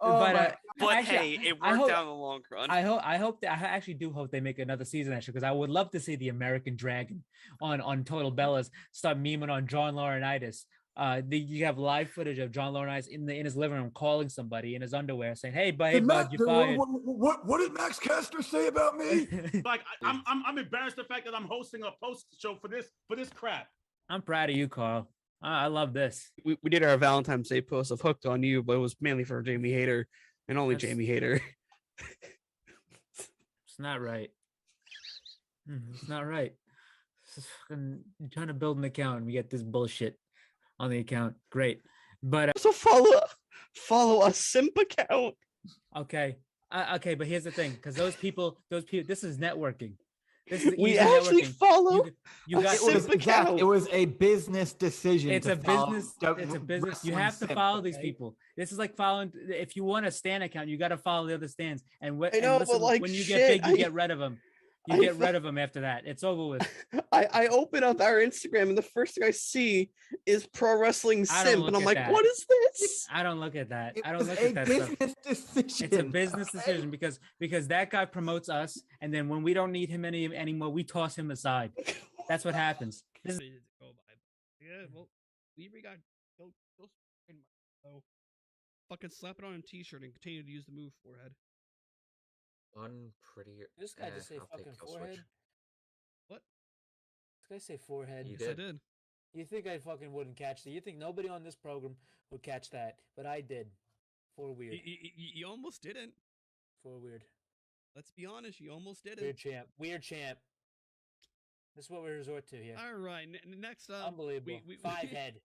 but But actually, hey, it worked out in the long run. I actually do hope they make another season actually, because I would love to see the American Dragon on Total Bellas start memeing on John Laurinaitis. You have live footage of John Laurinaitis in his living room calling somebody in his underwear saying, "Hey, bud, you're fired." What did Max Caster say about me? Like I'm embarrassed the fact that I'm hosting a post show for this crap. I'm proud of you, Carl. I love this. We did our Valentine's Day post of Hooked on You, but it was mainly for Jamie Hayter and only Jamie Hayter. It's not right. It's not right. I'm trying to build an account and we get this bullshit on the account. Great. But so follow a simp account. Okay. Okay, but here's the thing, because those people, this is networking. This is we actually networking. follow. You got it was a business decision. It's a business. You have to follow these people. This is like following. If you want a stan account, you got to follow the other stans. And when you get big, you get rid of them. You get rid of them after that. It's over with. I open up our Instagram and the first thing I see is Pro Wrestling Simp, and I'm like, what is this? I don't look at that. I don't look at that stuff. It's a business decision because that guy promotes us, and then when we don't need him anymore, we toss him aside. That's what happens. Yeah, well, we got go fucking slap it on a t-shirt and continue to use the move forehead. Unpretty. This guy just say fucking forehead. What? This guy say forehead. Yes, I did. You think I fucking wouldn't catch that? You think nobody on this program would catch that? But I did. For weird. You almost didn't. For weird. Let's be honest. You almost didn't. Weird champ. Weird champ. This is what we resort to here. All right. Next up. Unbelievable. Five head.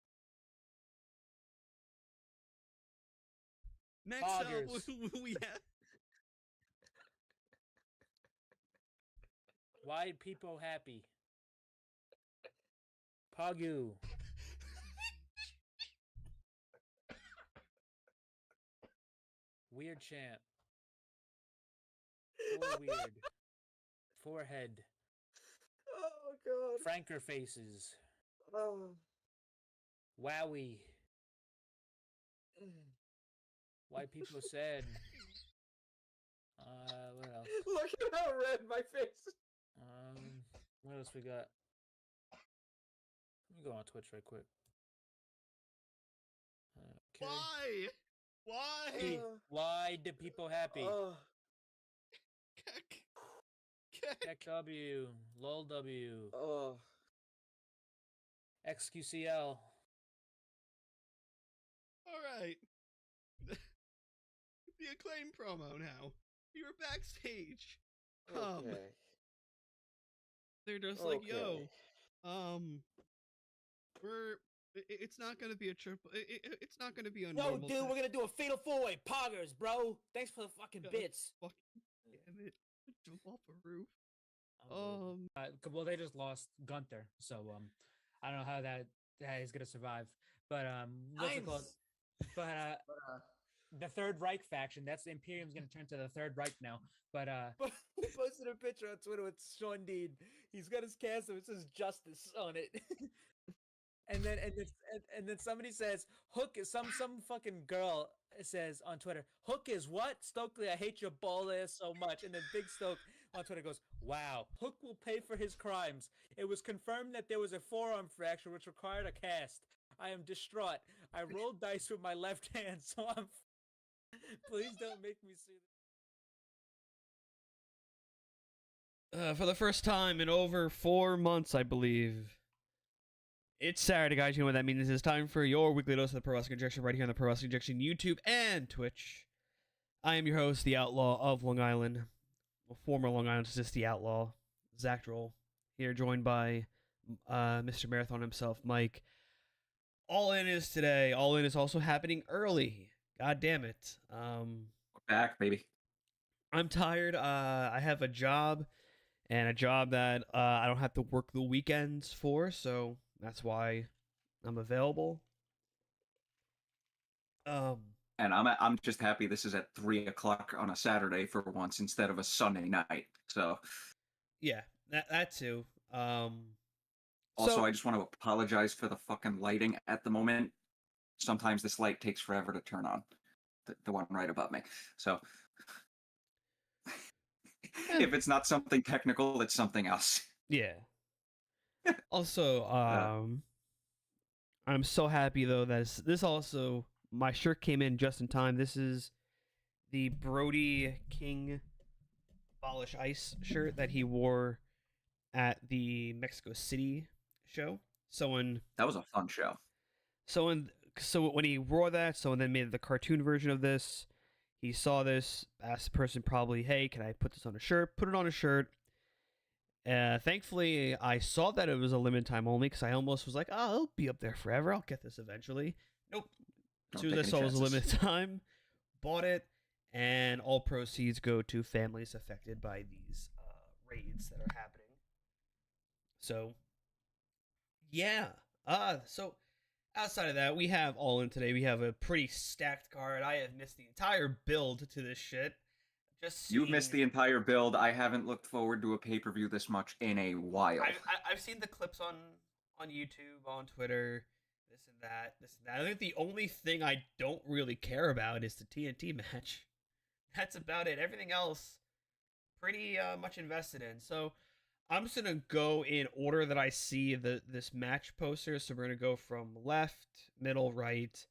Next up, we have. Why people happy? Pagu. Weird champ. For weird. Forehead. Oh god. Franker faces. Oh. Wowie. Why people sad. What else? Look at how red my face is. What else we got? Let me go on Twitch right quick. Okay. Why? Why do people happy? KW, LOLW, XQCL. Alright. The Acclaim promo now. We were backstage. Okay. They're just like, yo, it's not gonna be a triple. It's not gonna be a normal. No, dude, we're gonna do a fatal four-way. Poggers, bro. Thanks for the fucking bits. Fucking damn it! Jump off a roof. Well, they just lost Gunther, so I don't know how that is gonna survive. But what's it called? But the Third Reich faction. That's Imperium's gonna turn to the Third Reich now. But he posted a picture on Twitter with Sean Dean. He's got his castle. It says "Justice" on it. and then somebody says Hook is some fucking girl says on Twitter, Hook is what? Stokely, I hate your ball ass so much. And then Big Stoke on Twitter goes, wow, Hook will pay for his crimes. It was confirmed that there was a forearm fracture which required a cast. I am distraught. I rolled dice with my left hand, so I'm. Please don't make me see this. For the first time in over 4 months, I believe. It's Saturday, guys. You know what that means. It's time for your weekly dose of the Pro Wrestling Injection right here on the Pro Wrestling Injection YouTube and Twitch. I am your host, the Outlaw of Long Island. Well, former Long Island assist, the Outlaw, Zach Droll. Here, joined by Mr. Marathon himself, Mike. All In is today. All In is also happening early. God damn it. We're back, baby. I'm tired. I have a job, and a job that I don't have to work the weekends for, so that's why I'm available. And I'm just happy this is at 3:00 on a Saturday for once instead of a Sunday night. So yeah, that too. Also, I just want to apologize for the fucking lighting at the moment. Sometimes this light takes forever to turn on. the one right above me. So if it's not something technical, it's something else. Yeah. Also, Uh, I'm so happy though that this also my shirt came in just in time. This is the Brody King Abolish Ice shirt that he wore at the Mexico City show. Someone that was a fun show. someone so when he wore that, someone then made the cartoon version of this. He saw this, asked the person probably, "Hey, can I put this on a shirt?" Put it on a shirt. Thankfully, I saw that it was a limited time only because I almost was like, "Oh, it'll be up there forever. I'll get this eventually." Nope. As Don't soon as I take any saw it was a chances. limited time, bought it, and all proceeds go to families affected by these raids that are happening. So, yeah. So outside of that, we have All In today. We have a pretty stacked card. I have missed the entire build to this shit. Just You've missed the seeing- entire build. I haven't looked forward to a pay-per-view this much in a while. I've seen the clips on YouTube, on Twitter, this and that, this and that. I think the only thing I don't really care about is the TNT match. That's about it. Everything else, pretty much invested in. So I'm just gonna go in order that I see this match poster. So we're gonna go from left, middle, right,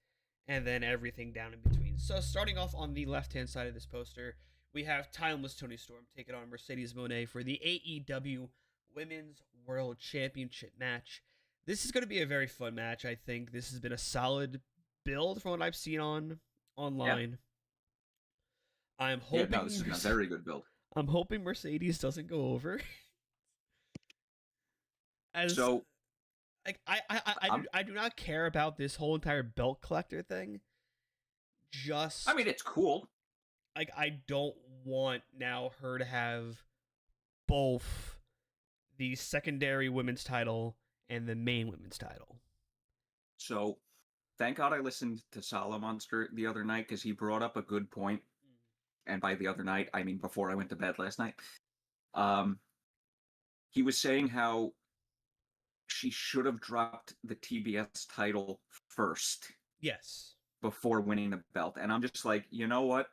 and then everything down in between. So starting off on the left-hand side of this poster, we have Timeless Tony Storm taking on Mercedes Moné for the AEW Women's World Championship match. This is going to be a very fun match, I think. This has been a solid build from what I've seen online. I'm hoping Yeah, no, this is a very good build. I'm hoping Mercedes doesn't go over. So like I do not care about this whole entire belt collector thing. Just I mean, it's cool. like I don't want now her to have both the secondary women's title and the main women's title. So thank God I listened to Solomonster the other night because he brought up a good point. And by the other night, I mean before I went to bed last night. He was saying how she should have dropped the TBS title first. Yes. Before winning the belt. And I'm just like, you know what?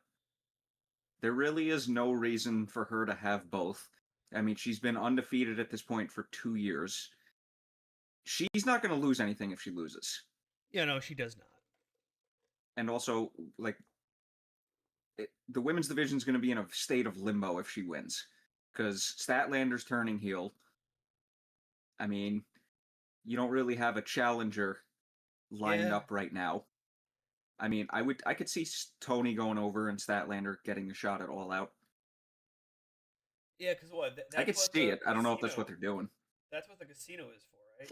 There really is no reason for her to have both. I mean, she's been undefeated at this point for 2 years. She's not going to lose anything if she loses. Yeah, no, she does not. And also, like, the women's division is going to be in a state of limbo if she wins. Because Statlander's turning heel. I mean, you don't really have a challenger lined up right now. I mean, I could see Tony going over and Statlander getting a shot at All Out. Yeah, because what? I could see it. I don't know if that's what they're doing. That's what the casino is for, right?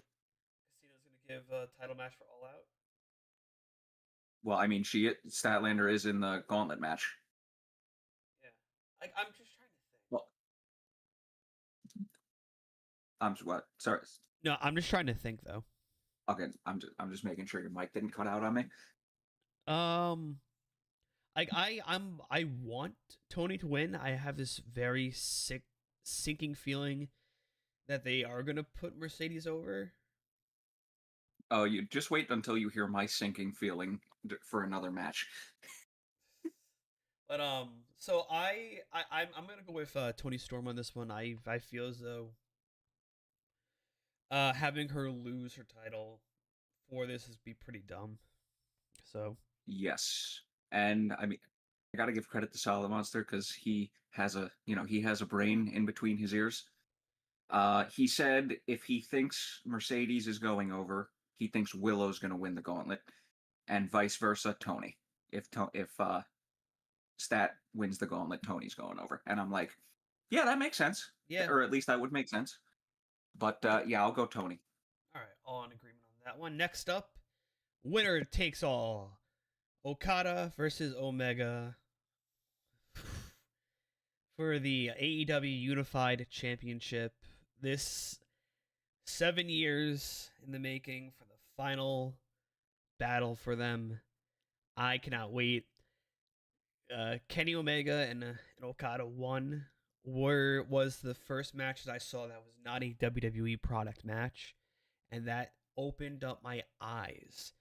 Casino's going to give a title match for All Out. Well, I mean, Statlander is in the gauntlet match. Yeah, I'm just trying to think. Well, what? Sorry. No, I'm just trying to think though. Okay, I'm just making sure your mic didn't cut out on me. Like I want Tony to win. I have this very sinking feeling that they are gonna put Mercedes over. Oh, you just wait until you hear my sinking feeling for another match. But so I'm gonna go with Tony Storm on this one. I feel as though having her lose her title for this is be pretty dumb. So Yes, and I mean, I gotta give credit to Solid Monster because he has a brain in between his ears. He said if he thinks Mercedes is going over, he thinks Willow's gonna win the gauntlet, and vice versa, Tony. If Stat wins the gauntlet, Tony's going over, and I'm like, yeah, that makes sense. Yeah. Or at least that would make sense. But yeah, I'll go Tony. all right, all in agreement on that one. Next up, winner takes all. Okada versus Omega for the AEW Unified Championship. This 7 years in the making for the final battle for them. I cannot wait. Kenny Omega and Okada won. Was the first match that I saw that was not a WWE product match, and that opened up my eyes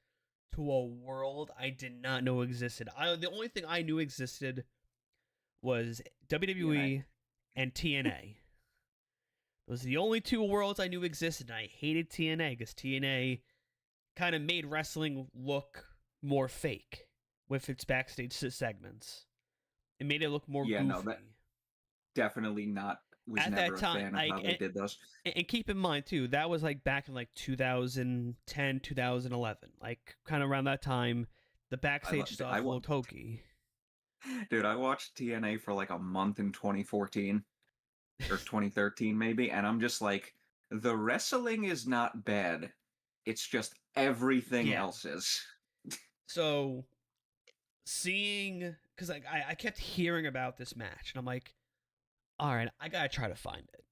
to a world I did not know existed. The only thing I knew existed was WWE and TNA. Those are the only two worlds I knew existed, and I hated TNA because TNA kind of made wrestling look more fake with its backstage segments. It made it look more Yeah, goofy. no, that definitely not. Was At never that time, a fan of like, how they did those. And keep in mind too, that was like back in like 2010, 2011, like kind of around that time. The backstage stuff looked hokey. Dude, I watched TNA for like a month in 2014 or 2013 maybe, and I'm just like, the wrestling is not bad. It's just everything else is. So seeing, because like I kept hearing about this match, and I'm like, all right, I gotta try to find it.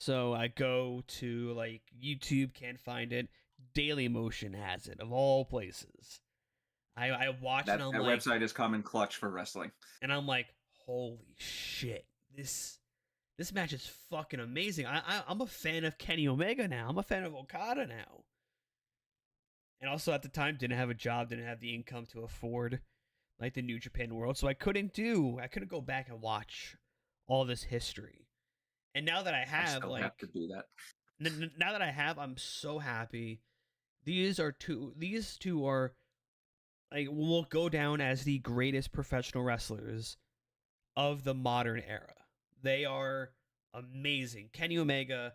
So I go to like YouTube, can't find it. Daily Motion has it, of all places. I watched That it. I'm like, website is coming clutch for wrestling. and I'm like, holy shit, this match is fucking amazing. I'm a fan of Kenny Omega now. I'm a fan of Okada now. And also at the time, didn't have a job, didn't have the income to afford like the New Japan World, so I couldn't go back and watch all this history. And now that I have, still like, have to do that. now that I have, I'm so happy. These two are like will go down as the greatest professional wrestlers of the modern era. They are amazing. Kenny Omega,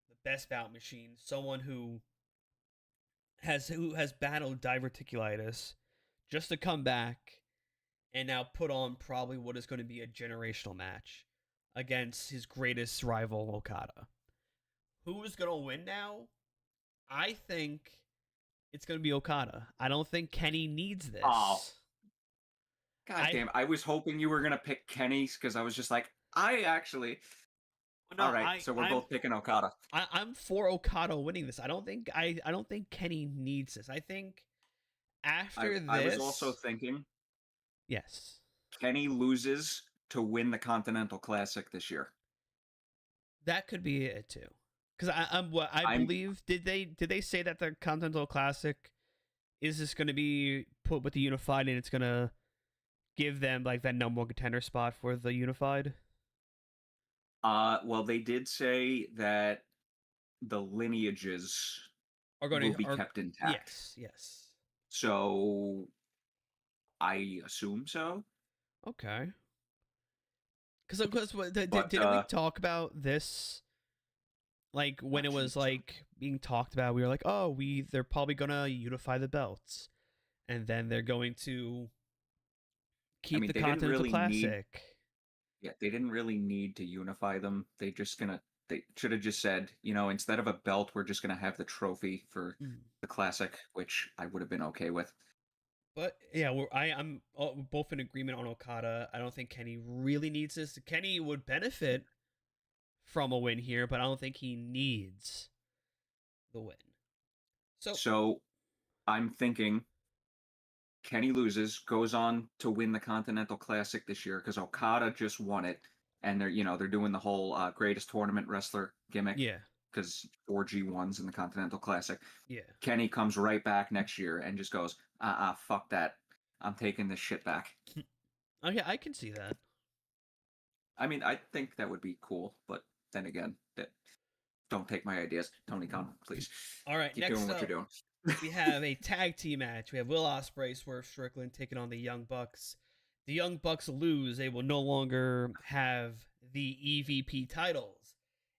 the best bout machine, someone who has battled diverticulitis just to come back and now put on probably what is going to be a generational match against his greatest rival, Okada. Who is going to win now? I think it's going to be Okada. I don't think Kenny needs this. Oh. God damn, I was hoping you were going to pick Kenny's because I was just like, No, all right, so we're both picking Okada. I'm for Okada winning this. I don't think Kenny needs this. I think after this, I was also thinking, yes, Kenny loses to win the Continental Classic this year. that could be it too. Because I believe did they say that the Continental Classic is just going to be put with the Unified and it's going to give them like that number one contender spot for the Unified? Well, they did say that the lineages will be kept intact. Yes. So, I assume so. Okay. Because didn't we talk about this? Like when it was like being talked about, we were like, oh, they're probably gonna unify the belts, and then they're going to keep the Continental Classic. They didn't really need to unify them. They should have just said, instead of a belt, we're just gonna have the trophy for the Classic, which I would have been okay with. But yeah, I'm both in agreement on Okada. I don't think Kenny really needs this. Kenny would benefit from a win here, but I don't think he needs the win. So I'm thinking Kenny loses, goes on to win the Continental Classic this year because Okada just won it, and they're doing the whole greatest tournament wrestler gimmick. Yeah. Because 4 G1s in the Continental Classic. Yeah. Kenny comes right back next year and just goes, fuck that. I'm taking this shit back. Okay, I can see that. I mean, I think that would be cool, but then again, don't take my ideas. Tony Khan, please. All right, keep doing what you're doing. We have a tag team match. We have Will Ospreay, Swerve Strickland taking on the Young Bucks. The Young Bucks lose. They will no longer have the EVP titles.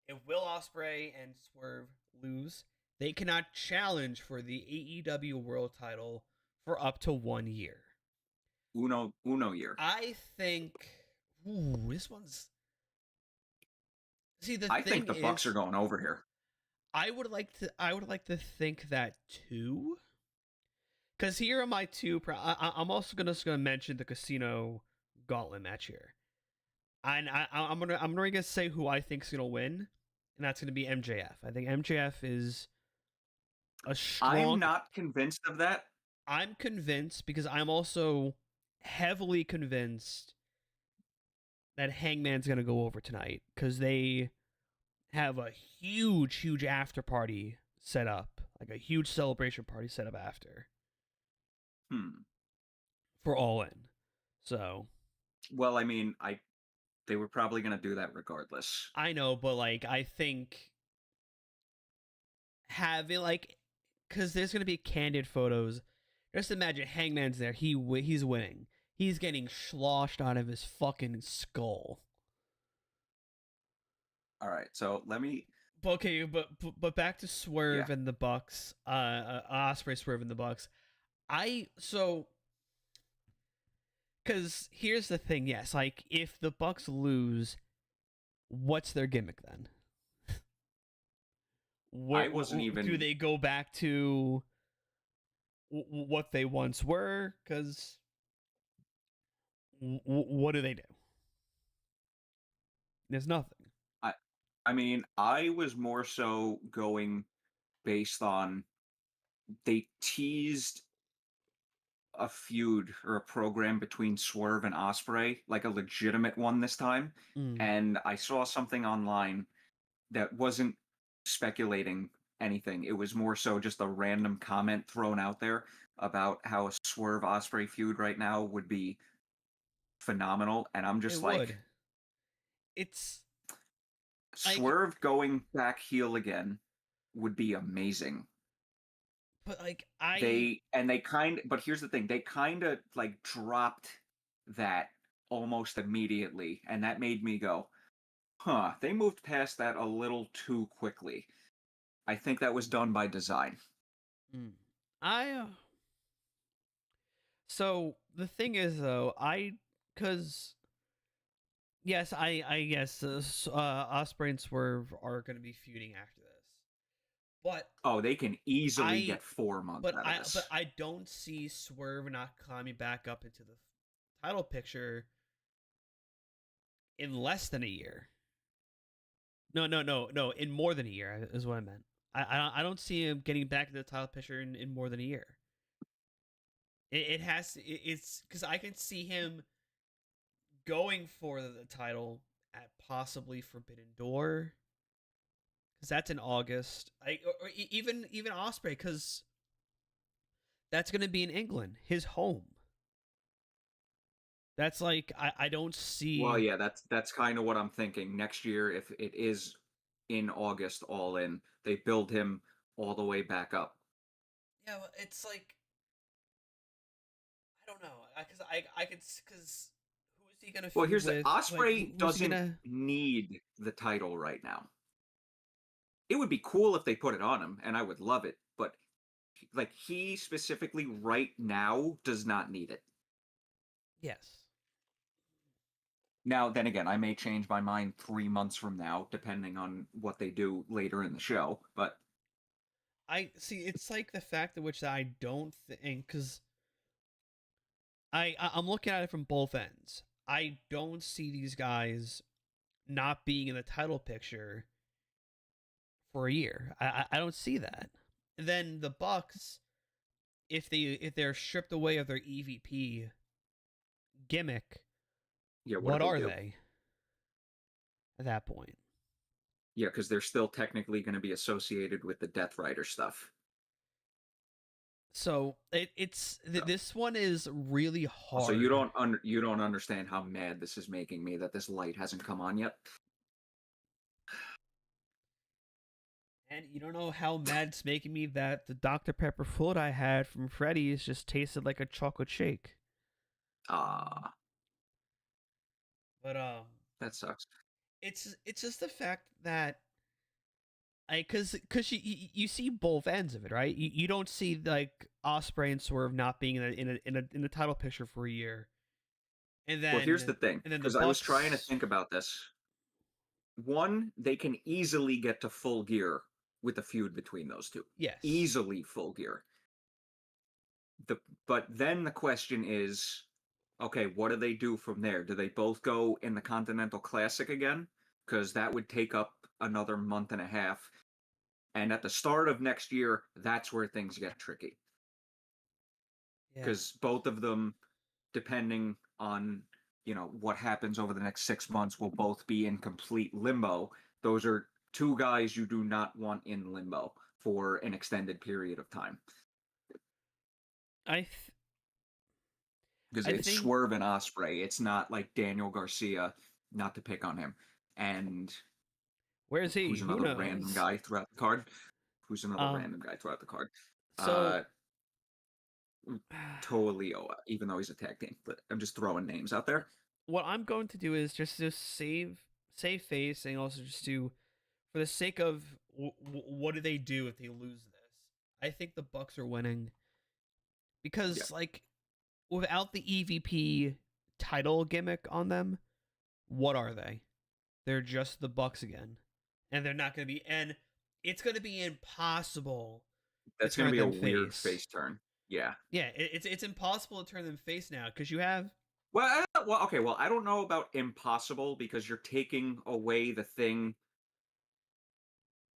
If Will Ospreay and Swerve lose, they cannot challenge for the AEW World title for up to 1 year. Uno year. I think. Ooh, this one's. See, I think the Bucks are going over here. I would like to think that too. Because here are my two. I'm also gonna mention the Casino Gauntlet match here. And I'm gonna say who I think is gonna win, and that's gonna be MJF. I think MJF is a strong. I'm not convinced of that. I'm convinced because I'm also heavily convinced that Hangman's gonna go over tonight because they have a huge after party set up, like a huge celebration party set up after. for All In. So Well, I mean, they were probably going to do that regardless. I know, but like I think having like, because there's gonna be candid photos. Just imagine Hangman's there. He's winning. He's getting sloshed out of his fucking skull. All right, so let me. Okay, but back to Swerve and the Bucks. Osprey, Swerve and the Bucks. Because here's the thing. Yes, like if the Bucks lose, what's their gimmick then? I wasn't even. Do they go back to what they once were? Because what do they do? There's nothing. I mean, I was more so going based on they teased a feud or a program between Swerve and Osprey, like a legitimate one this time. And I saw something online that wasn't speculating anything. It was more so just a random comment thrown out there about how a Swerve Osprey feud right now would be phenomenal. And I'm just It's Swerve going back heel again would be amazing. But like but here's the thing, they kind of like dropped that almost immediately, and that made me go, huh, they moved past that a little too quickly. I think that was done by design. So the thing is though, because yes, I guess Osprey and Swerve are going to be feuding after this, but they can easily get 4 months out of this. But I don't see Swerve not climbing back up into the title picture in less than a year. No, in more than a year is what I meant. I don't see him getting back to the title picture in more than a year. It's because I can see him going for the title at possibly Forbidden Door, because that's in August. Or even Osprey, because that's going to be in England, his home. That's like I don't see. Well, yeah, that's kind of what I'm thinking. Next year, if it is in August, All In, they build him all the way back up. Yeah, well, it's like I don't know, because who is he gonna? Well, here's with? the Osprey Like, doesn't need the title right now. It would be cool if they put it on him, and I would love it. But like he specifically right now does not need it. Yes. Now, then again, I may change my mind 3 months from now, depending on what they do later in the show. But I see. It's like the fact in which that I don't think, because I'm looking at it from both ends. I don't see these guys not being in the title picture for a year. I don't see that. And then the Bucks, if they're stripped away of their EVP gimmick, yeah, what are they at that point? Yeah, because they're still technically going to be associated with the Death Rider stuff. So this one is really hard. So you don't understand how mad this is making me that this light hasn't come on yet. And you don't know how mad it's making me that the Dr. Pepper float I had from Freddy's just tasted like a chocolate shake. Ah. But that sucks. It's just the fact that because you see both ends of it, right? You don't see like Osprey and Swerve not being in the title picture for a year, and then well, here's the thing, because I was trying to think about this. One, they can easily get to Full Gear with a feud between those two. Yes, easily Full Gear. But then the question is, okay, what do they do from there? Do they both go in the Continental Classic again? Because that would take up another month and a half. And at the start of next year, that's where things get tricky. Because both of them, depending on, what happens over the next 6 months, will both be in complete limbo. Those are two guys you do not want in limbo for an extended period of time. because I it's think- Swerve and Osprey. It's not like Daniel Garcia, not to pick on him. And Where is he? who's Who another knows? random guy throughout the card? Who's another Um, random guy throughout the card? So Toa, even though he's a tag team. But I'm just throwing names out there. what I'm going to do is just to save face, and also just to, for the sake of what do they do if they lose this? I think the Bucks are winning because like without the EVP title gimmick on them, what are they? They're just the Bucks again, and they're not going to be. And it's going to be impossible. That's going to be a weird face turn. Yeah. Yeah, it's impossible to turn them face now because you have. Okay. Well, I don't know about impossible because you're taking away the thing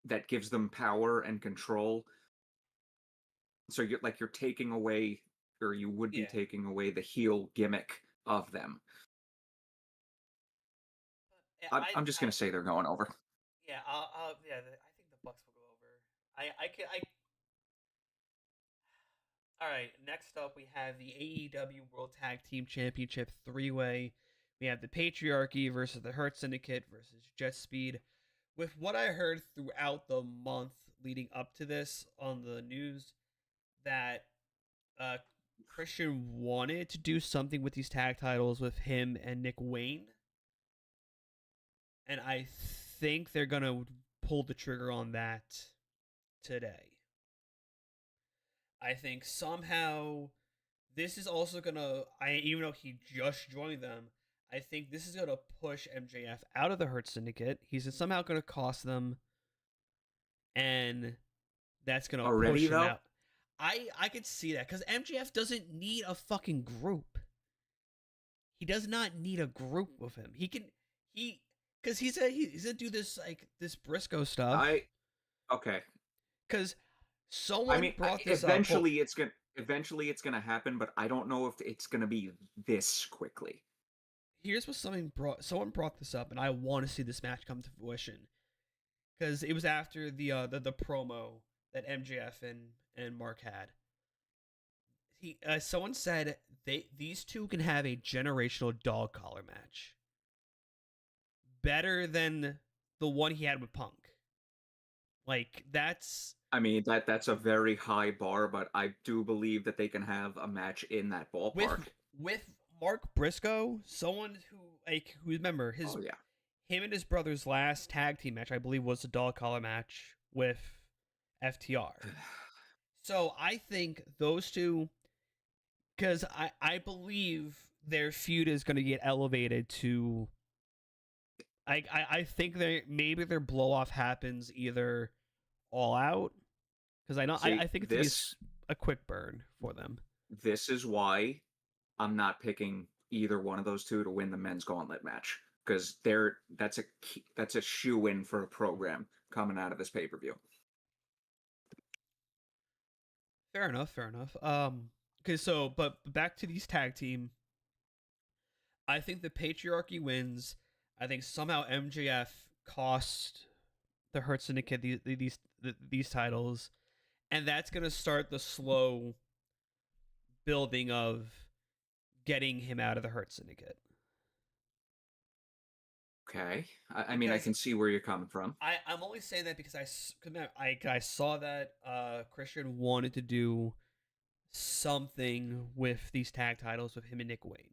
that gives them power and control. So you're taking away, or you would be taking away the heel gimmick of them. I'm just gonna say they're going over. Yeah, I think the Bucks will go over. I. All right, next up we have the AEW World Tag Team Championship 3-way. We have the Patriarchy versus the Hurt Syndicate versus Jet Speed. With what I heard throughout the month leading up to this on the news, that Christian wanted to do something with these tag titles with him and Nick Wayne. And I think they're going to pull the trigger on that today. I think somehow this is also going to, even though he just joined them, I think this is going to push MJF out of the Hurt Syndicate. He's somehow going to cost them, and that's going to push him out. I could see that, because MJF doesn't need a fucking group. He does not need a group with him. Because he's gonna do this, like, this Briscoe stuff. Okay. Because someone brought this eventually up. Eventually it's gonna happen, but I don't know if it's gonna be this quickly. Here's what someone brought this up, and I want to see this match come to fruition. Because it was after the promo that MJF and Mark had. Someone said these two can have a generational dog collar match. Better than the one he had with Punk. Like, that's... I mean, that's a very high bar, but I do believe that they can have a match in that ballpark. With Mark Briscoe, someone who remember, him and his brother's last tag team match, I believe, was a dog collar match with FTR. So I think those two, because I believe their feud is going to get elevated to... I think maybe their blow off happens either All Out, because I think it's a quick burn for them. This is why I'm not picking either one of those two to win the men's gauntlet match, because that's a shoe-in for a program coming out of this pay-per-view. Fair enough. Okay, but back to these tag team. I think the Patriarchy wins. I think somehow MJF cost the Hurt Syndicate these titles, and that's gonna start the slow building of getting him out of the Hurt Syndicate. Okay, I mean, I can see where you're coming from. I'm only saying that because I saw that Christian wanted to do something with these tag titles with him and Nick Wayne.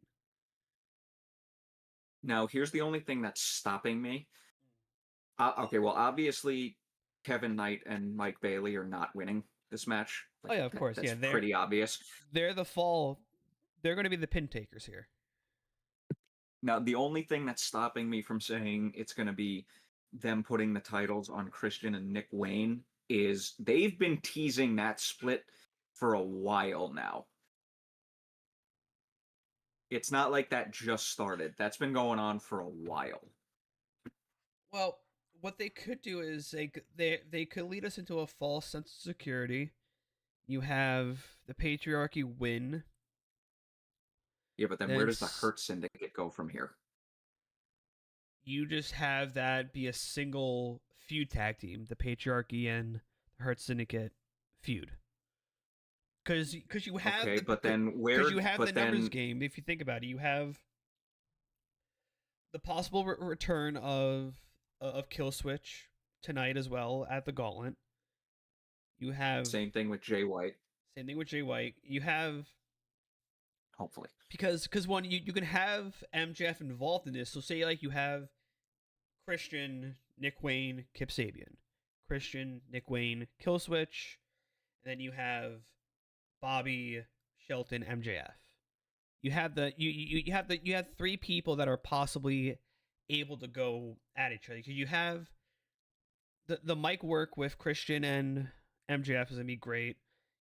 Now, here's the only thing that's stopping me. Okay, well, obviously, Kevin Knight and Mike Bailey are not winning this match. Like, of course, that's pretty obvious. They're going to be the pin takers here. Now, the only thing that's stopping me from saying it's going to be them putting the titles on Christian and Nick Wayne is they've been teasing that split for a while now. It's not like that just started. That's been going on for a while. Well, what they could do is they could lead us into a false sense of security. You have the Patriarchy win. Yeah, but then where does the Hurt Syndicate go from here? You just have that be a single feud tag team, the Patriarchy and the Hurt Syndicate feud. because you have Okay, the, but then where? because you have but the numbers then, game. If you think about it, you have the possible return of Kill Switch tonight as well at the Gauntlet. You have same thing with Jay White. same thing with Jay White. You have Hopefully, because one you can have MJF involved in this. So say like you have Christian, Nick Wayne, Kip Sabian, Christian, Nick Wayne, Kill Switch, and then you have Bobby, Shelton, MJF. You have you have three people that are possibly able to go at each other. You have the mic work with Christian and MJF is gonna be great.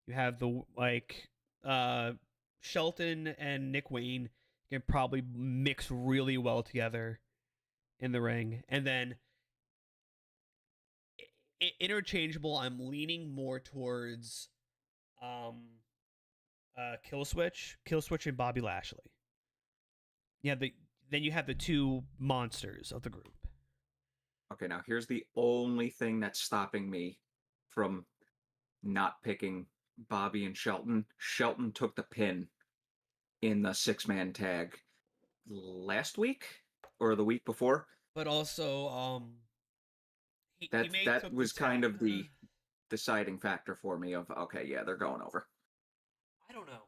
You have the Shelton and Nick Wayne can probably mix really well together in the ring, and then interchangeable. I'm leaning more towards Kill Switch and Bobby Lashley. Then you have the two monsters of the group. okay. Now here's the only thing that's stopping me from not picking Bobby and Shelton. Shelton took the pin in the 6-man tag last week or the week before. But also, That was kind of the deciding factor for me of, okay, yeah, they're going over. I don't know.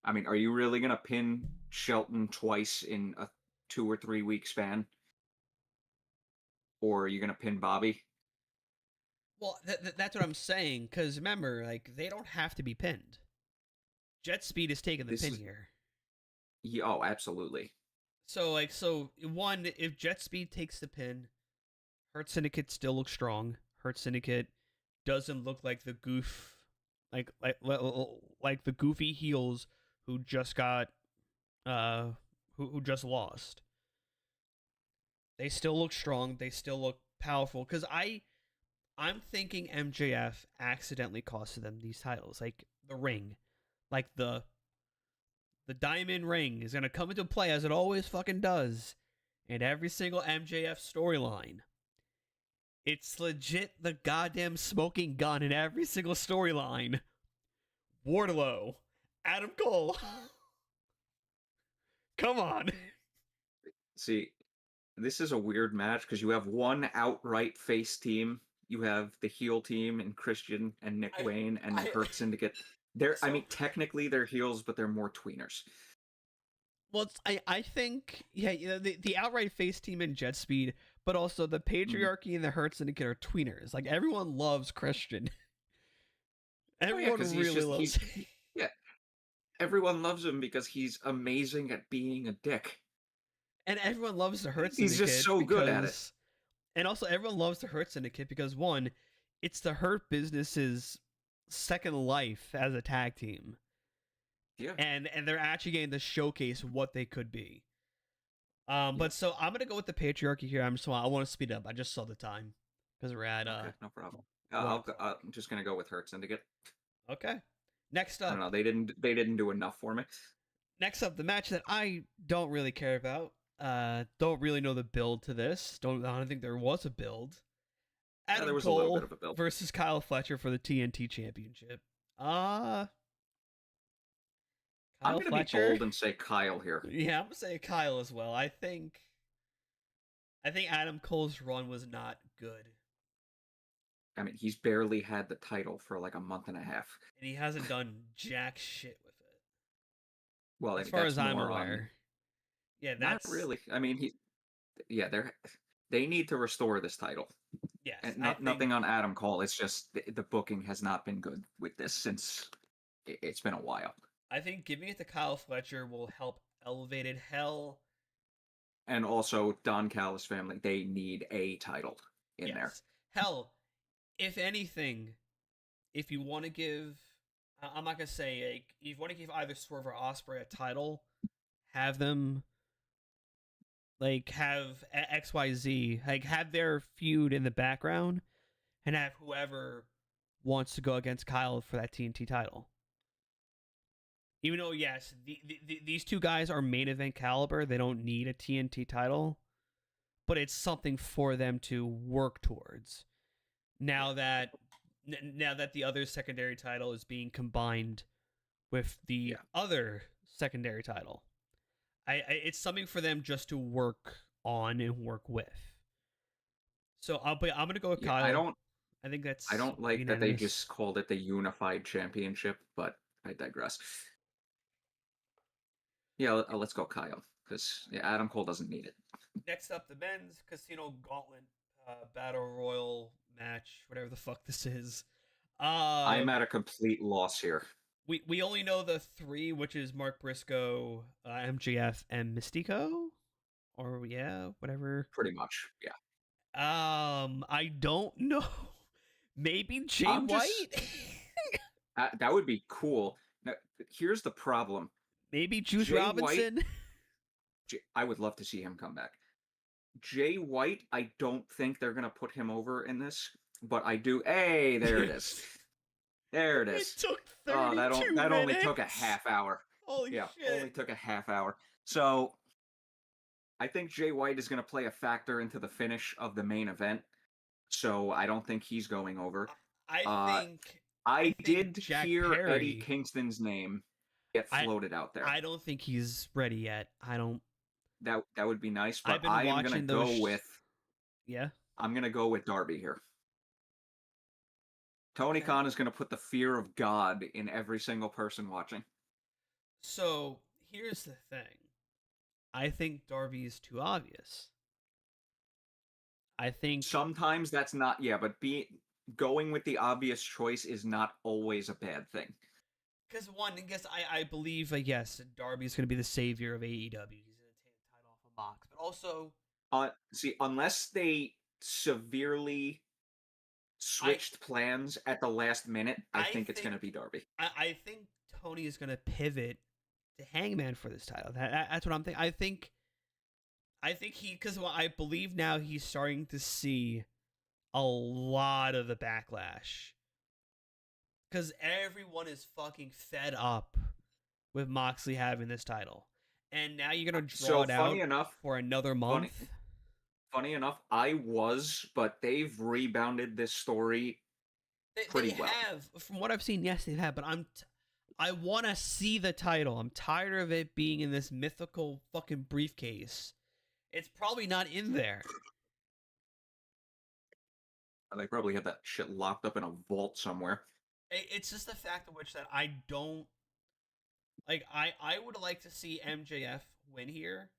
I mean, are you really going to pin Shelton twice in a 2 or 3 week span? Or are you going to pin Bobby? Well, that's what I'm saying. Because remember, like they don't have to be pinned. Jet Speed is taking the pin here. Yeah, oh, absolutely. So one, if Jet Speed takes the pin, Hurt Syndicate still looks strong. Hurt Syndicate doesn't look like the like the goofy heels who just got who just lost. They still look strong. They still look powerful. Because I'm thinking MJF accidentally costed them these titles, like the ring, like the diamond ring is gonna come into play as it always fucking does in every single MJF storyline. It's legit the goddamn smoking gun in every single storyline. Wardlow, Adam Cole. Come on. See, this is a weird match because you have one outright face team. You have the heel team and Christian and Nick Wayne and the Hurt Syndicate. I mean, technically they're heels, but they're more tweeners. Well, I think, the outright face team in Jet Speed, but also the Patriarchy and the Hurt Syndicate are tweeners. Like, everyone loves Christian. Everyone really loves him. Yeah. Everyone loves him because he's amazing at being a dick. And everyone loves the Hurt Syndicate. He's just so good at it. And also, everyone loves the Hurt Syndicate because, one, it's the Hurt Business's second life as a tag team. Yeah. And they're actually getting to showcase what they could be. But so I'm going to go with the Patriarchy here. I want to speed up. I just saw the time because we're at... Okay, no problem. I'm just going to go with Hurt Syndicate. Okay. Next up... I don't know. They didn't do enough for me. Next up, the match that I don't really care about. Don't really know the build to this. I don't think there was a build. Adam there was Cole a little bit of a build versus Kyle Fletcher for the TNT Championship. I'm going to be bold and say Kyle here. Yeah, I'm going to say Kyle as well. I think Adam Cole's run was not good. I mean, he's barely had the title for like a month and a half. And he hasn't done jack shit with it. Well, as far as I'm aware. Yeah, that's... Not really. I mean, they need to restore this title. Yes. And nothing on Adam Cole. It's just the booking has not been good with this since it's been a while. I think giving it to Kyle Fletcher will help elevate it. Hell. And also, Don Callis family, they need a title in there. Hell, if anything, if you want to give... I'm not going to say, like, if you want to give either Swerve or Ospreay a title, have them... like, have XYZ, like, have their feud in the background, and have whoever wants to go against Kyle for that TNT title. Even though, yes, these two guys are main event caliber, they don't need a TNT title, but it's something for them to work towards. Now that now that the other secondary title is being combined with the Yeah. other secondary title. It's something for them just to work on and work with. So I'm gonna go with Yeah, Kyle. I think that's I don't like that they unanimous. just called it the Unified Championship, but I digress. Yeah, let's go Kyle, because Adam Cole doesn't need it. Next up, the men's Casino Gauntlet Battle Royal match, whatever the fuck this is. I'm at a complete loss here. We only know the three, which is Mark Briscoe, MJF, and Mystico, or whatever. Pretty much, yeah. I don't know. Maybe Jay I'm White. just- that would be cool. Now, here's the problem. Maybe Juice Jay Robinson. I would love to see him come back. Jay White, I don't think they're gonna put him over in this, but I do. Hey, there it is. There it is. It took 32 Oh, that only took a minutes. half hour. Holy Yeah, shit. only took a half hour. So I think Jay White is going to play a factor into the finish of the main event. So I don't think he's going over. I think did Jack hear Perry, Eddie Kingston's name get floated out there. I don't think he's ready yet. I don't. That would be nice, I've but been I am going to watching go those- with Yeah. I'm going to go with Darby here. Tony Okay. Khan is going to put the fear of God in every single person watching. So here's the thing. I think Darby is too obvious. I think Sometimes that's not, but going with the obvious choice is not always a bad thing. because one, I guess I believe yes, Darby is going to be the savior of AEW. He's going to take the title off of Mox, but also Unless they severely switched plans at the last minute, I think it's going to be Darby. I think Tony is going to pivot to Hangman for this title. That's what I'm thinking. I think because I believe now he's starting to see a lot of the backlash. Because everyone is fucking fed up with Moxley having this title. And now you're going to draw it out for another month. Funny enough, I was, but they've rebounded this story pretty well. They have. From what I've seen, yes, they have. But I want to see the title. I'm tired of it being in this mythical fucking briefcase. It's probably not in there. They probably have that shit locked up in a vault somewhere. It's just the fact of which that I don't like. I would like to see MJF win here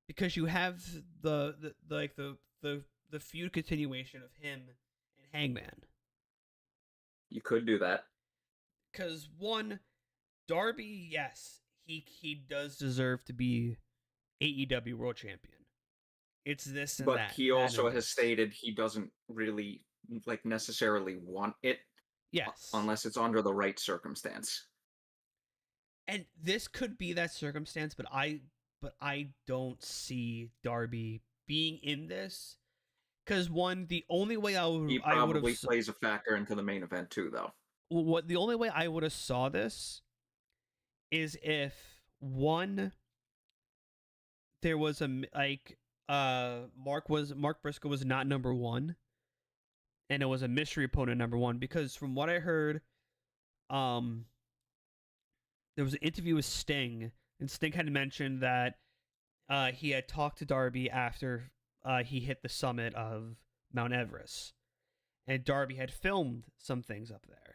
because you have the feud continuation of him and Hangman. You could do that. Because one, Darby, yes, he does deserve to be AEW World Champion. It's this and but that. He also has stated he doesn't really necessarily want it. Yes. Unless it's under the right circumstance. And this could be that circumstance, but I don't see Darby being in this. Because one, the only way he probably plays a factor into the main event too, though. The only way I would have saw this is if one, there was Mark Briscoe was not number one, and it was a mystery opponent number one. Because from what I heard, there was an interview with Sting, and Sting had mentioned that he had talked to Darby after he hit the summit of Mount Everest, and Darby had filmed some things up there.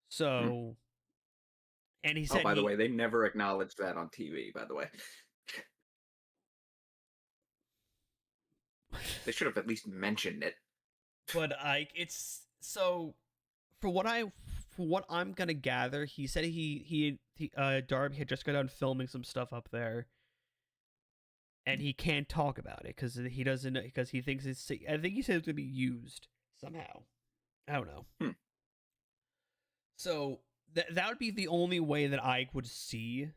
So, and he said, by the way, they never acknowledged that on TV, by the way. They should have at least mentioned it. But it's so for what I'm gonna gather, he said he Darby had just got done filming some stuff up there, and he can't talk about it because he doesn't, because he thinks it's. I think he said it's gonna be used somehow. I don't know. So that would be the only way that I would see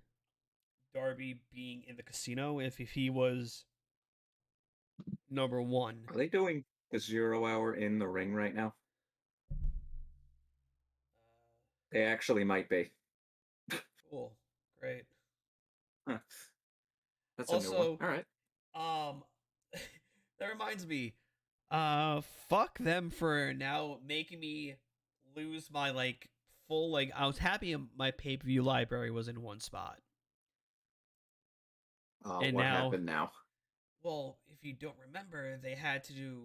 Darby being in the casino if he was number one. Are they doing the 0 hour in the ring right now? They actually might be. Cool. Great. Huh. That's also a new one. All right. That reminds me. Fuck them for now making me lose my like full like. I was happy my pay per view library was in one spot, and What now, happened now? well, if you don't remember, they had to do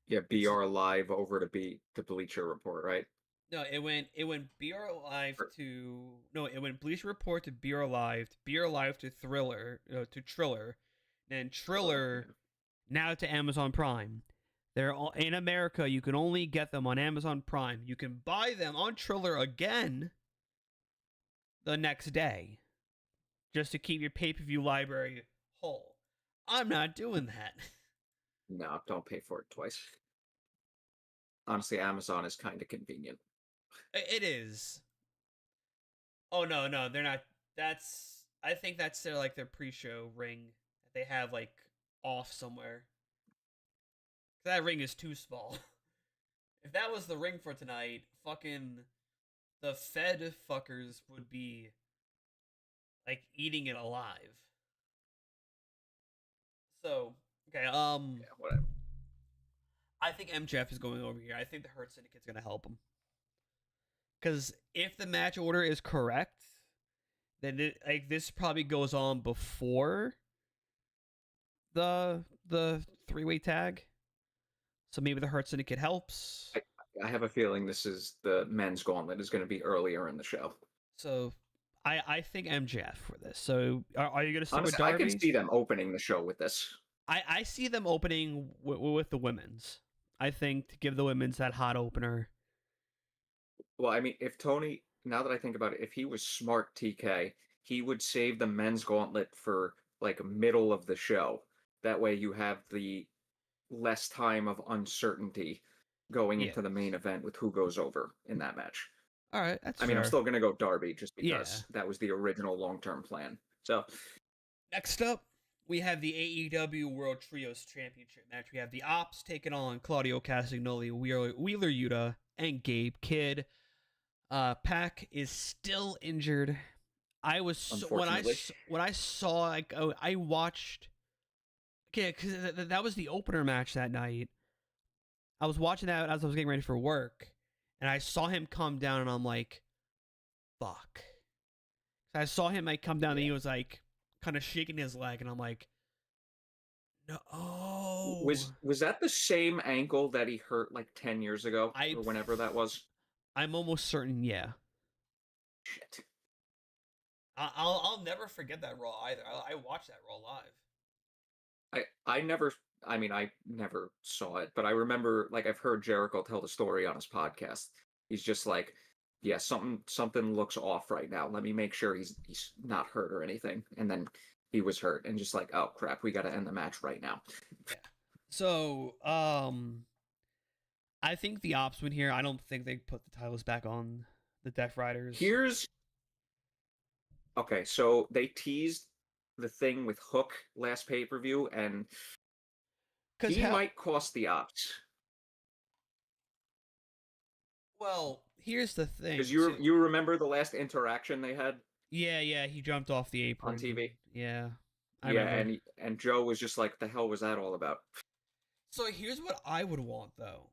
Yeah, BR Live over to Bleacher Report, right? no, it went BR Live Or- to no, it went Bleacher Report to BR Live to Thriller to Triller, then Triller yeah. now to Amazon Prime. They're all in America. You can only get them on Amazon Prime. You can buy them on Triller again the next day, just to keep your pay per view library whole. I'm not doing that. No, don't pay for it twice. Honestly, Amazon is kind of convenient. It is. Oh no, they're not. I think that's their pre-show ring that they have like off somewhere. That ring is too small. If that was the ring for tonight, fucking the Fed fuckers would be like eating it alive. So, okay, Yeah, whatever. I think MJF is going over here. I think the Hurt Syndicate's gonna help him. Because if the match order is correct, then this probably goes on before the three-way tag. So maybe the Hurt Syndicate helps. I have a feeling this is the men's gauntlet is going to be earlier in the show. So I think MJF for this. So are you going to stick with Honestly, I Darby? can see them opening the show with this. I see them opening with the women's. I think to give the women's that hot opener. Well, I mean, if Tony, now that I think about it, if he was smart, TK, he would save the men's gauntlet for like middle of the show. That way you have the less time of uncertainty going into the main event with who goes over in that match. All right, that's I mean, I'm fair. still going to go Darby just because Yeah. that was the original long-term plan. So, Next up, we have the AEW World Trios Championship match. We have the Ops taking on Claudio Castagnoli, Wheeler Yuta, and Gabe Kidd. Pac is still injured. I was when I saw like I watched. Okay, because that was the opener match that night. I was watching that as I was getting ready for work, and I saw him come down, and I'm like, "Fuck!" I saw him like come down, and he was like kind of shaking his leg, and I'm like, "No!" was that the same ankle that he hurt like 10 years ago or whenever that was? I'm almost certain, yeah. Shit. I'll never forget that Raw either. I watched that Raw live. I never saw it, but I remember like I've heard Jericho tell the story on his podcast. He's just like, yeah, something looks off right now. Let me make sure he's not hurt or anything. And then he was hurt and just like, oh crap, we got to end the match right now. Yeah. So, I think the Ops win here. I don't think they put the titles back on the Death Riders. Okay, so they teased the thing with Hook last pay-per-view, and he might cost the Ops. Well, here's the thing. Because you remember the last interaction they had? Yeah, he jumped off the apron on TV. Yeah, I remember. and Joe was just like, "The hell was that all about?" So here's what I would want, though.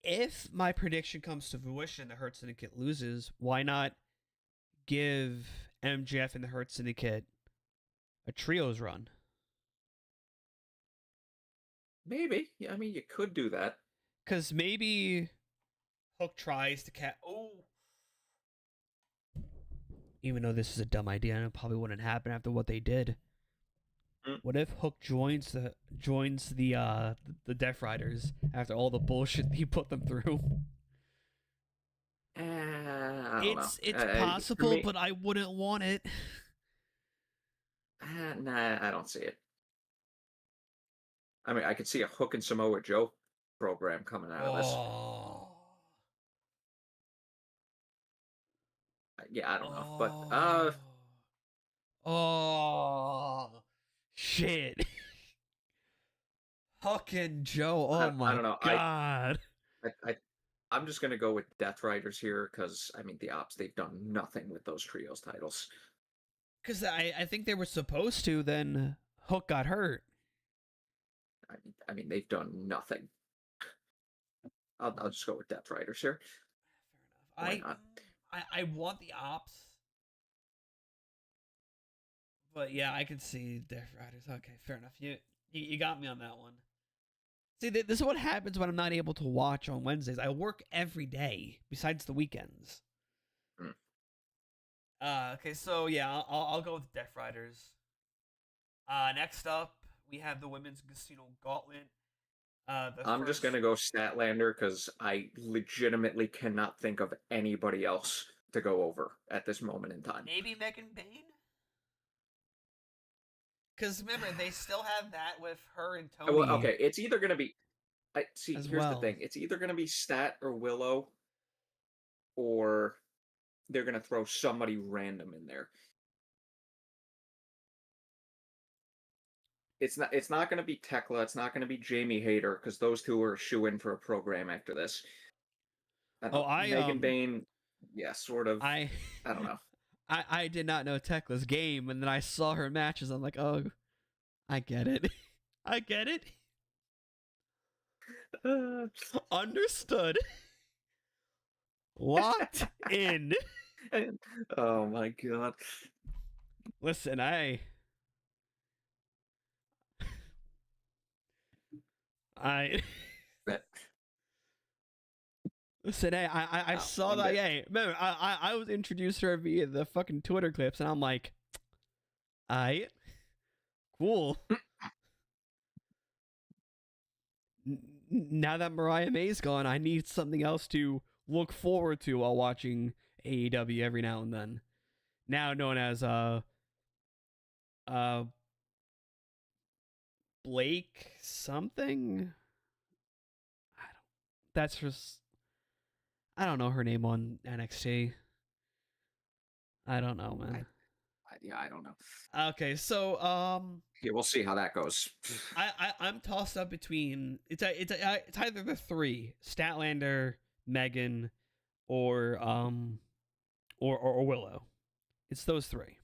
If my prediction comes to fruition, the Hurt Syndicate loses, why not give MJF and the Hurt Syndicate a trios run? Maybe. Yeah, I mean, you could do that. Because maybe Hook tries to even though this is a dumb idea and it probably wouldn't happen after what they did. What if Hook joins the Death Riders after all the bullshit he put them through? It's possible, but I wouldn't want it. Nah, I don't see it. I mean, I could see a Hook and Samoa Joe program coming out of this. Yeah, I don't know, but shit. Hook and Joe. Oh my I don't know. god. I'm just gonna go with Death Riders here because I mean the Ops, they've done nothing with those trios titles. Because I think they were supposed to. Then Hook got hurt. I mean, they've done nothing. I'll just go with Death Riders here. Fair enough. Why not? I want the ops, but yeah, I can see Death Riders. Okay, fair enough. You got me on that one. See, this is what happens when I'm not able to watch on Wednesdays. I work every day besides the weekends. Okay, so yeah, I'll go with Death Riders. Next up, we have the Women's Casino Gauntlet. I'm just gonna go Statlander because I legitimately cannot think of anybody else to go over at this moment in time. Maybe Megan Bain? Because remember, they still have that with her and Tony. Well, okay, it's either gonna be. Here's well. the thing: it's either gonna be Stat or Willow, or they're gonna throw somebody random in there. It's not going to be Tekla. It's not going to be Jamie Hayter because those two are shoo-in for a program after this. Megan Bain, yeah, sort of. I don't know. I did not know Tekla's game, and then I saw her matches. I'm like, oh, I get it. I get it. Understood. Locked in. Oh my god. Listen, Listen, hey, I saw that. Hey, remember, I was introduced to her via the fucking Twitter clips, and I'm like, cool. Now that Mariah May's gone, I need something else to look forward to while watching AEW every now and then. Now known as Blake something. That's just. I don't know her name on NXT. I don't know, man. I don't know. Okay, so yeah, we'll see how that goes. I'm tossed up between it's either the three: Statlander, Megan, or Willow. It's those three.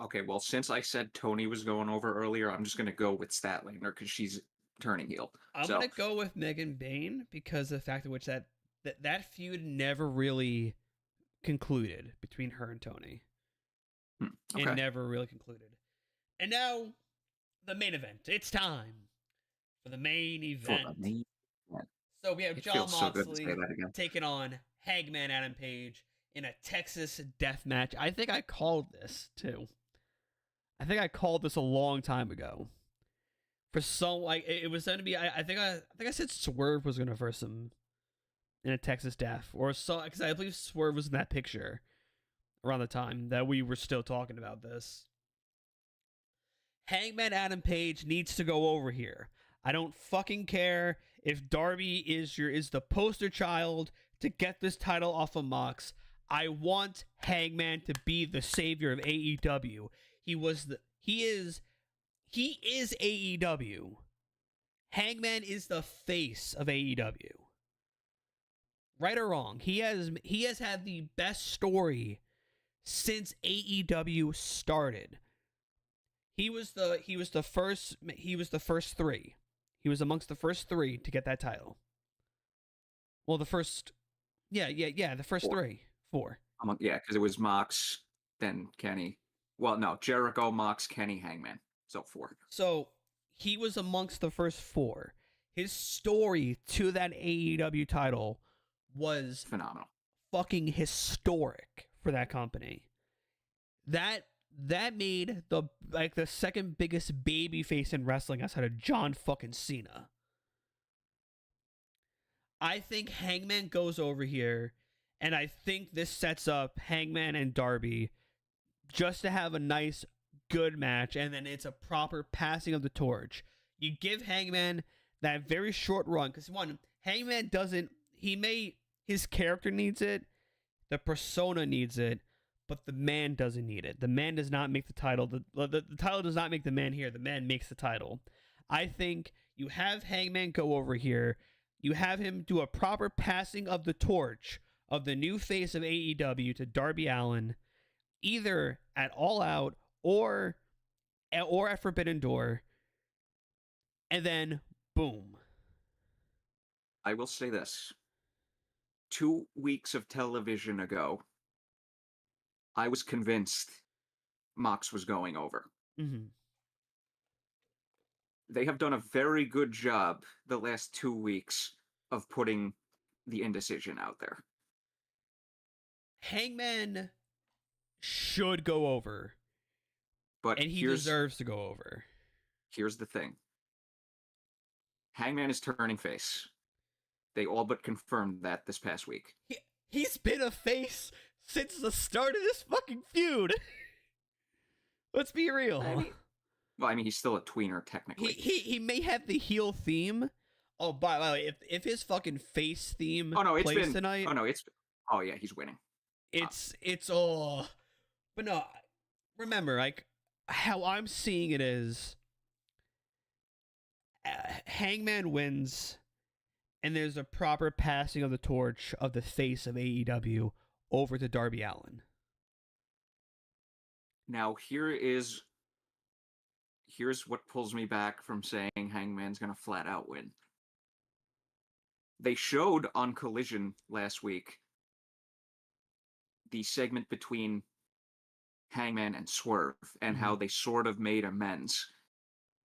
Okay, well, since I said Tony was going over earlier, I'm just gonna go with Statlander because she's turning heel. I'm gonna go with Megan Bain because of the fact of which that feud never really concluded between her and Tony. Okay. It never really concluded. And now, the main event. It's time for the main event. So we have John Moxley taking on Hangman Adam Page in a Texas death match. I think I called this, too. I think I called this a long time ago. For some, like, it was going to be, I think I said Swerve was going to verse him in a Texas death. Or so, because I believe Swerve was in that picture around the time that we were still talking about this. Hangman Adam Page needs to go over here. I don't fucking care if Darby is the poster child to get this title off of Mox. I want Hangman to be the savior of AEW. He is AEW. Hangman is the face of AEW. Right or wrong, he has had the best story since AEW started. He was the first three. He was amongst the first three to get that title. Well, the first the first four. Yeah, because it was Mox, then Kenny. Well, no, Jericho, Mox, Kenny, Hangman. So 4. So he was amongst the first 4. His story to that AEW title was phenomenal. Fucking historic for that company. That made the second biggest babyface in wrestling outside of John fucking Cena. I think Hangman goes over here, and I think this sets up Hangman and Darby just to have a nice, good match, and then it's a proper passing of the torch. You give Hangman that very short run, because one, Hangman his character needs it, the persona needs it, but the man doesn't need it. The man does not make the title. The title does not make the man here. The man makes the title. I think you have Hangman go over here. You have him do a proper passing of the torch of the new face of AEW to Darby Allin, either at All Out or at Forbidden Door. and then boom. I will say this. 2 weeks of television ago, I was convinced Mox was going over. Mm-hmm. They have done a very good job the last 2 weeks of putting the indecision out there. Hangman should go over, But and he deserves to go over. Here's the thing. Hangman is turning face. They all but confirmed that this past week. He's been a face since the start of this fucking feud. Let's be real. I mean, he's still a tweener, technically. He may have the heel theme. Oh, by the way, if his fucking face theme plays tonight... Oh, yeah, he's winning. It's all... But no, remember, like, how I'm seeing it is... Hangman wins, and there's a proper passing of the torch of the face of AEW over to Darby Allin. Now, here's what pulls me back from saying Hangman's going to flat out win. They showed on Collision last week the segment between Hangman and Swerve and how they sort of made amends.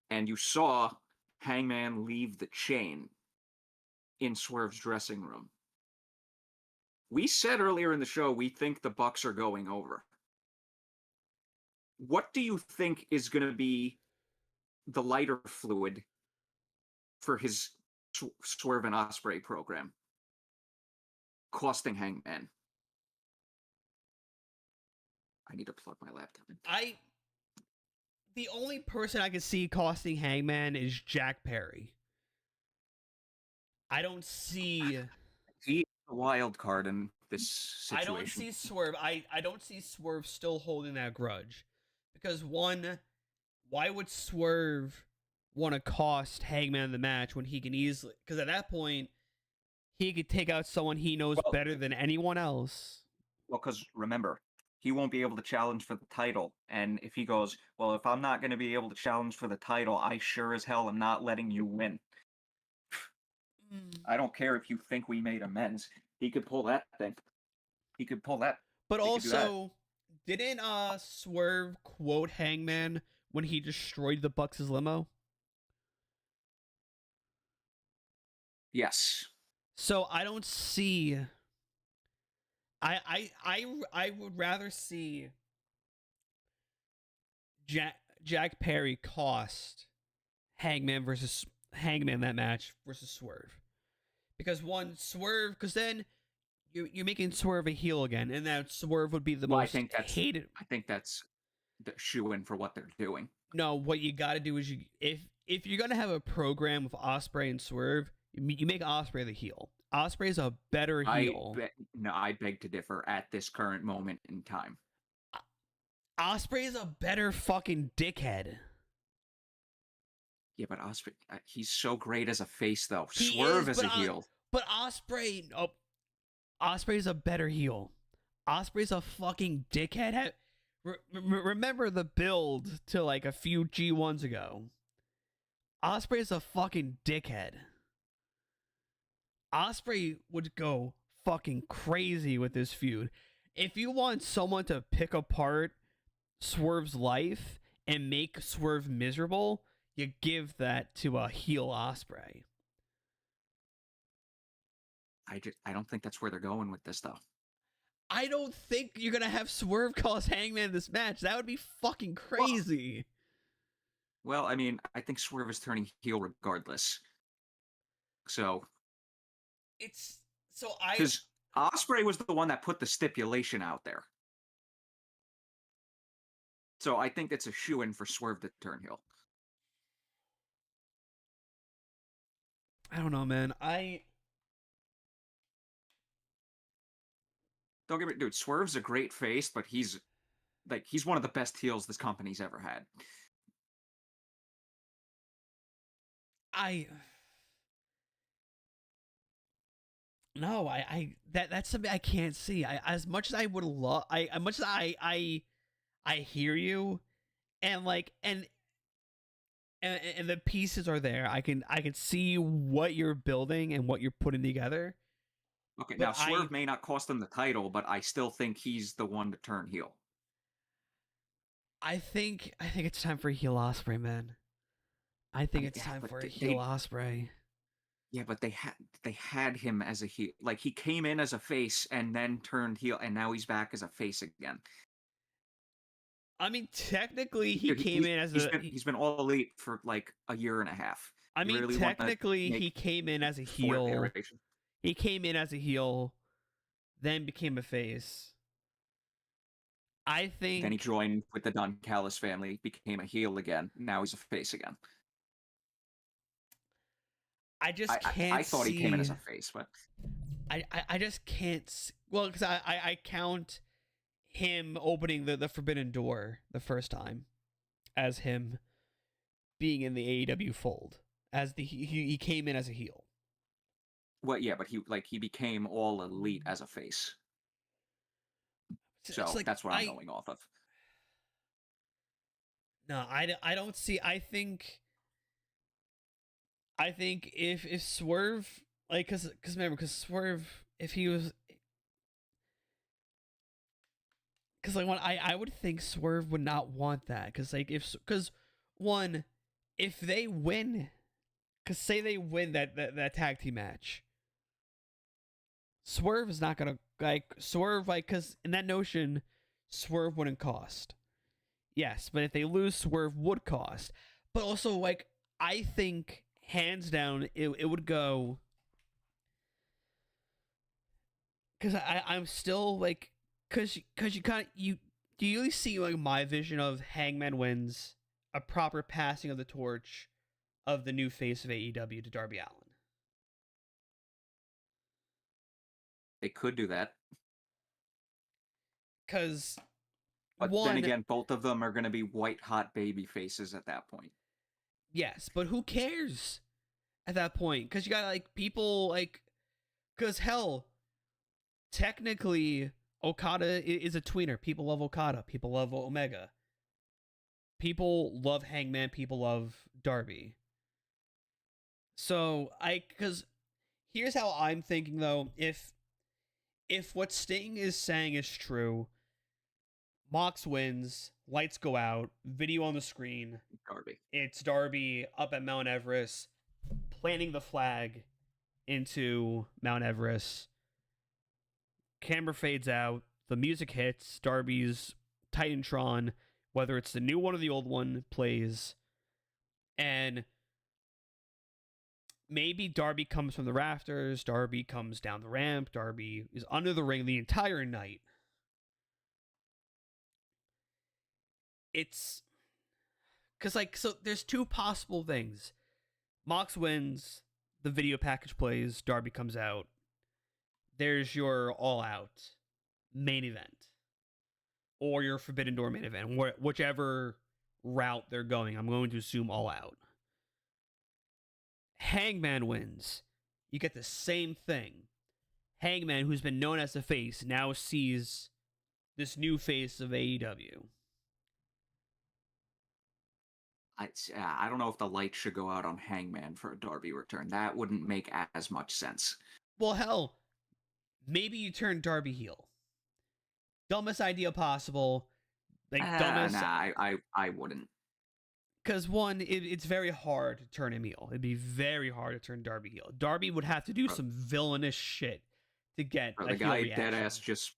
And you saw Hangman leave the chain in Swerve's dressing room. We said earlier in the show we think the Bucks are going over. What do you think is going to be the lighter fluid for his Swerve and Ospreay program costing Hangman? I need to plug my laptop in. The only person I can see costing Hangman is Jack Perry. I don't see... He's a wild card in this situation. I don't see Swerve. I don't see Swerve still holding that grudge. Because one, why would Swerve want to cost Hangman the match when he can easily... Because at that point, he could take out someone he knows better than anyone else. Well, because remember, he won't be able to challenge for the title. And if he goes, well, if I'm not going to be able to challenge for the title, I sure as hell am not letting you win. I don't care if you think we made amends. He could pull that thing. He could pull that. But also, didn't Swerve quote Hangman when he destroyed the Bucks' limo? Yes. So I don't see... I would rather see Jack Perry cost Hangman that match versus Swerve, because one, Swerve, because then you're making Swerve a heel again, and that Swerve would be the most hated. I think that's the shoe-in for what they're doing. No, what you got to do is if you're gonna have a program with Ospreay and Swerve, you make Ospreay the heel. Osprey's a better heel. I beg to differ at this current moment in time. Osprey's a better fucking dickhead. Yeah, but Osprey, he's so great as a face, though. Swerve is a heel. But Osprey's a better heel. Osprey's a fucking dickhead. Remember the build to like a few G1s ago. Osprey's a fucking dickhead. Ospreay would go fucking crazy with this feud. If you want someone to pick apart Swerve's life and make Swerve miserable, you give that to a heel Ospreay. I don't think that's where they're going with this, though. I don't think you're gonna have Swerve cause Hangman this match. That would be fucking crazy. Well, I mean, I think Swerve is turning heel regardless. So... Because Ospreay was the one that put the stipulation out there. So I think it's a shoo-in for Swerve to turn heel. I don't know, man. Don't get me, dude. Swerve's a great face, but he's one of the best heels this company's ever had. No, that's something I can't see. As much as I would love, as much as I hear you, and and the pieces are there. I can see what you're building and what you're putting together. Okay, But now Swerve may not cost him the title, but I still think he's the one to turn heel. I think it's time for heel Osprey, man. I think it's time but for a heel Osprey. Yeah, but they had him as a heel. Like, he came in as a face and then turned heel, and now he's back as a face again. I mean, technically, he Dude, came in as he's been all elite for like a year and a half. I You mean, really wanna technically, he make came in as a fourth heel. iteration? He came in as a heel, then became a face. I think. Then he joined with the Don Callis family, became a heel again. Now he's a face again. I just can't. I thought he came in as a face, but I just can't. Well, because I count him opening the Forbidden Door the first time as him being in the AEW fold, as he came in as a heel. well, yeah, but he became all elite as a face. So It's like, that's what I'm going off of. No, I don't see. I think if Swerve, like, because remember, because Swerve, if he was, because like, when I would think Swerve would not want that, because like, because one, if they win, because say they win that tag team match, Swerve is not gonna Swerve, because in that notion, Swerve wouldn't cost. Yes, but if they lose, Swerve would cost. But also, I think hands down, it would go, because I'm still because you kind of you usually see my vision of Hangman wins, a proper passing of the torch of the new face of AEW to Darby Allin. They could do that. Because But then again, both of them are going to be white hot baby faces at that point. Yes, but who cares at that point? Because you got people because hell, technically Okada is a tweener. People love Okada. People love Omega. People love Hangman. People love Darby. So because here's how I'm thinking though. If what Sting is saying is true, Mox wins, lights go out, video on the screen. Darby. It's Darby up at Mount Everest, planting the flag into Mount Everest. Camera fades out, the music hits, Darby's Titantron, whether it's the new one or the old one, plays. And maybe Darby comes from the rafters, Darby comes down the ramp, Darby is under the ring the entire night. It's because so there's two possible things. Mox wins, the video package plays, Darby comes out. There's your all out main event, or your Forbidden Door main event, whichever route they're going. I'm going to assume all out. Hangman wins. You get the same thing. Hangman, who's been known as the face, now sees this new face of AEW. I don't know if the light should go out on Hangman for a Darby return. That wouldn't make as much sense. Well, hell, maybe you turn Darby heel. Dumbest idea possible. Dumbest. Nah, I wouldn't. Because one, it's very hard to turn him heel. It'd be very hard to turn Darby heel. Darby would have to do some villainous shit to get the guy deadass just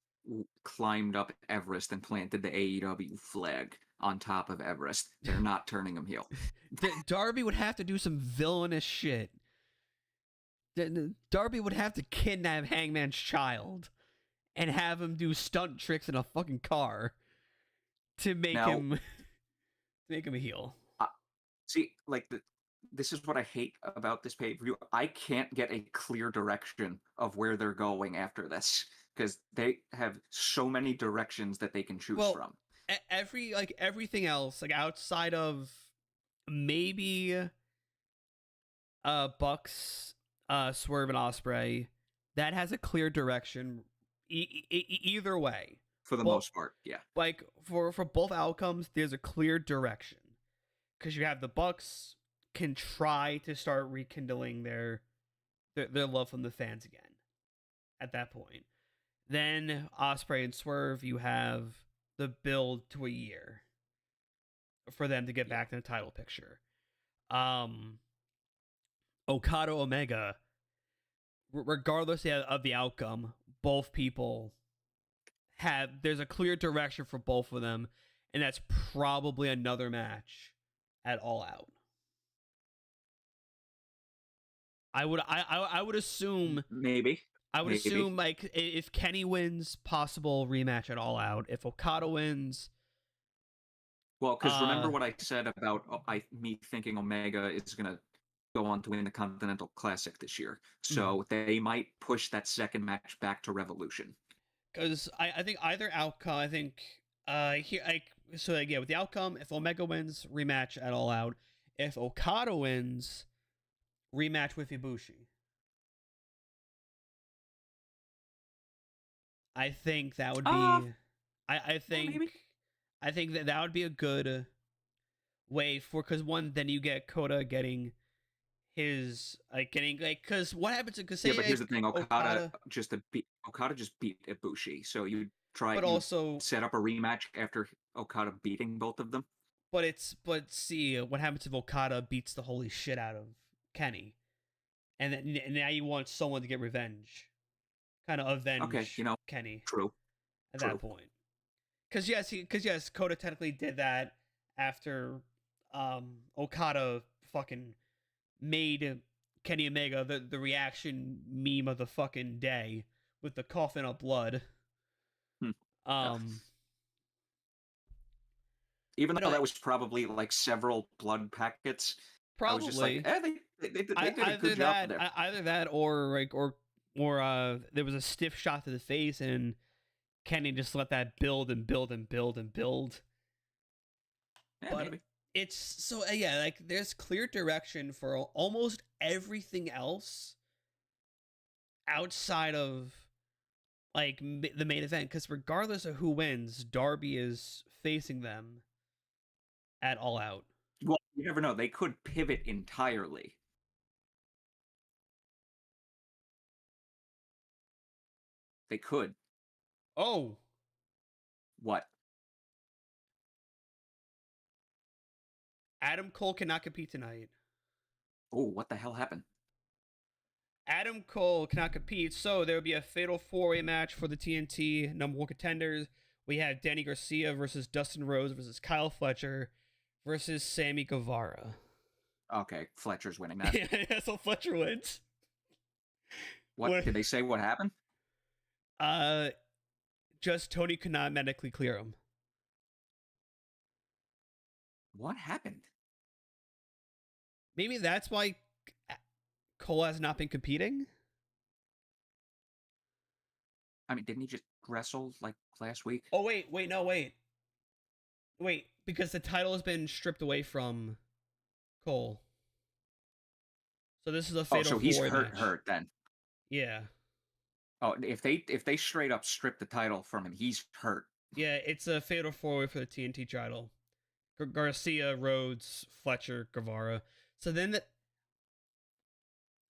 climbed up Everest and planted the AEW flag on top of Everest. They're not turning him heel. Darby would have to do some villainous shit. Darby would have to kidnap Hangman's child and have him do stunt tricks in a fucking car to make him a heel. See, this is what I hate about this pay-per-view. I can't get a clear direction of where they're going after this because they have so many directions that they can choose from. Everything else, outside of maybe Bucks, Swerve, and Osprey, that has a clear direction either way. For the most part, yeah. For both outcomes, there's a clear direction. Because you have the Bucks can try to start rekindling their love from the fans again. At that point, then Osprey and Swerve, you have the build to a year for them to get back in the title picture. Okada Omega, regardless of the outcome, both people there's a clear direction for both of them, and that's probably another match at All Out. I would assume Maybe. I would Maybe. assume like if Kenny wins, possible rematch at All Out. If Okada wins, Well, because remember what I said about me thinking Omega is gonna go on to win the Continental Classic this year, so they might push that second match back to Revolution. Because I think either outcome, I think with the outcome, if Omega wins, rematch at All Out. If Okada wins, rematch with Ibushi. I think that would be. I think that would be a good way for, because one, then you get Kota getting his because what happens because but here's the thing, Okada just beat Ibushi, so you try to set up a rematch after Okada beating both of them. But see what happens if Okada beats the holy shit out of Kenny, and now you want someone to get revenge, kind of avenge Kenny. True. At that point, because yes, Kota technically did that after Okada fucking made Kenny Omega the reaction meme of the fucking day with the coffin of blood. Even though that was probably like several blood packets, I was just like, they did a good job there. Either that, or there was a stiff shot to the face, and Kenny just let that build and build and build and build. Yeah, but maybe. It's so like there's clear direction for almost everything else outside of like the main event, because regardless of who wins, Darby is facing them at All Out. Well, you never know. They could pivot entirely. They could. Oh. What? Adam Cole cannot compete tonight. Oh, what the hell happened? Adam Cole cannot compete, so there will be a fatal 4-way match for the TNT number 1 contenders. We have Danny Garcia versus Dustin Rhodes versus Kyle Fletcher versus Sammy Guevara. Okay, Fletcher's winning that. Yeah, so Fletcher wins. What did they say? What happened? Just Tony could not medically clear him. What happened? Maybe that's why Cole has not been competing? I mean, didn't he just wrestle like last week? Oh, wait, no, wait. Wait, because the title has been stripped away from Cole. So this is a fatal 4-way so he's match. hurt then. Yeah. Oh, if they straight up strip the title from him, he's hurt. Yeah, it's a fatal 4-way for the TNT title. Garcia, Rhodes, Fletcher, Guevara. So then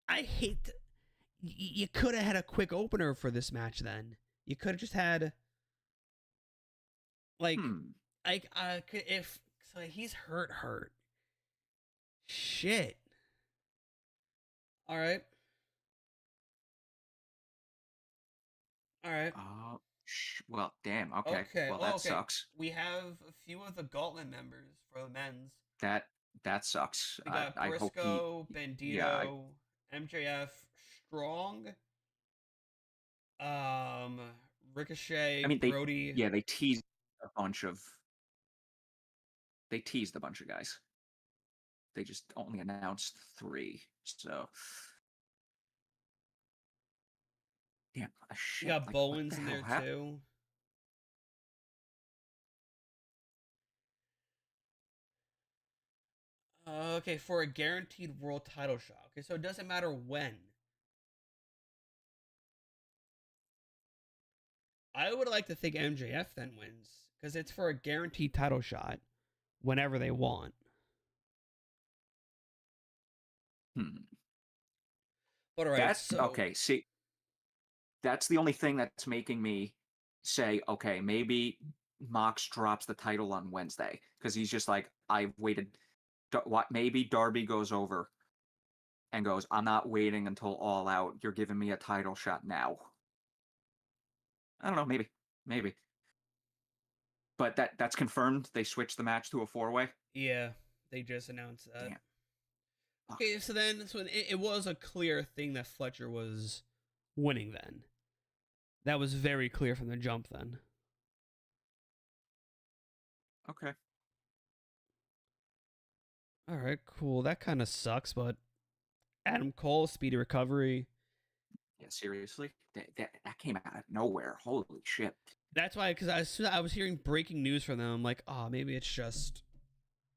I hate... You could have had a quick opener for this match then. You could have just had... if... So he's hurt. Shit. All right. Well, damn. Okay. Well, that sucks. We have a few of the Gauntlet members for the men's. That sucks. We got Briscoe, Bandito, MJF, Strong, Ricochet, Brody. Yeah, they teased a bunch of guys. They just only announced 3, so. Damn, shit. You got Bowens in there too. Okay, for a guaranteed world title shot. Okay, so it doesn't matter when. I would like to think MJF then wins, because it's for a guaranteed title shot whenever they want. Hmm. But all right, That's so okay. See, that's the only thing that's making me say, okay, maybe Mox drops the title on Wednesday because he's just like, I've waited. What? Maybe Darby goes over and goes, I'm not waiting until All Out. You're giving me a title shot now. I don't know. Maybe. But that's confirmed. They switched the match to a 4-way. yeah, they just announced that. Damn. Okay, so it was a clear thing that Fletcher was winning then. That was very clear from the jump then. Okay. All right, cool. That kind of sucks, but Adam Cole, speedy recovery. Yeah, seriously? That came out of nowhere. Holy shit. That's why, because as soon as I was hearing breaking news from them, I'm like, oh, maybe it's just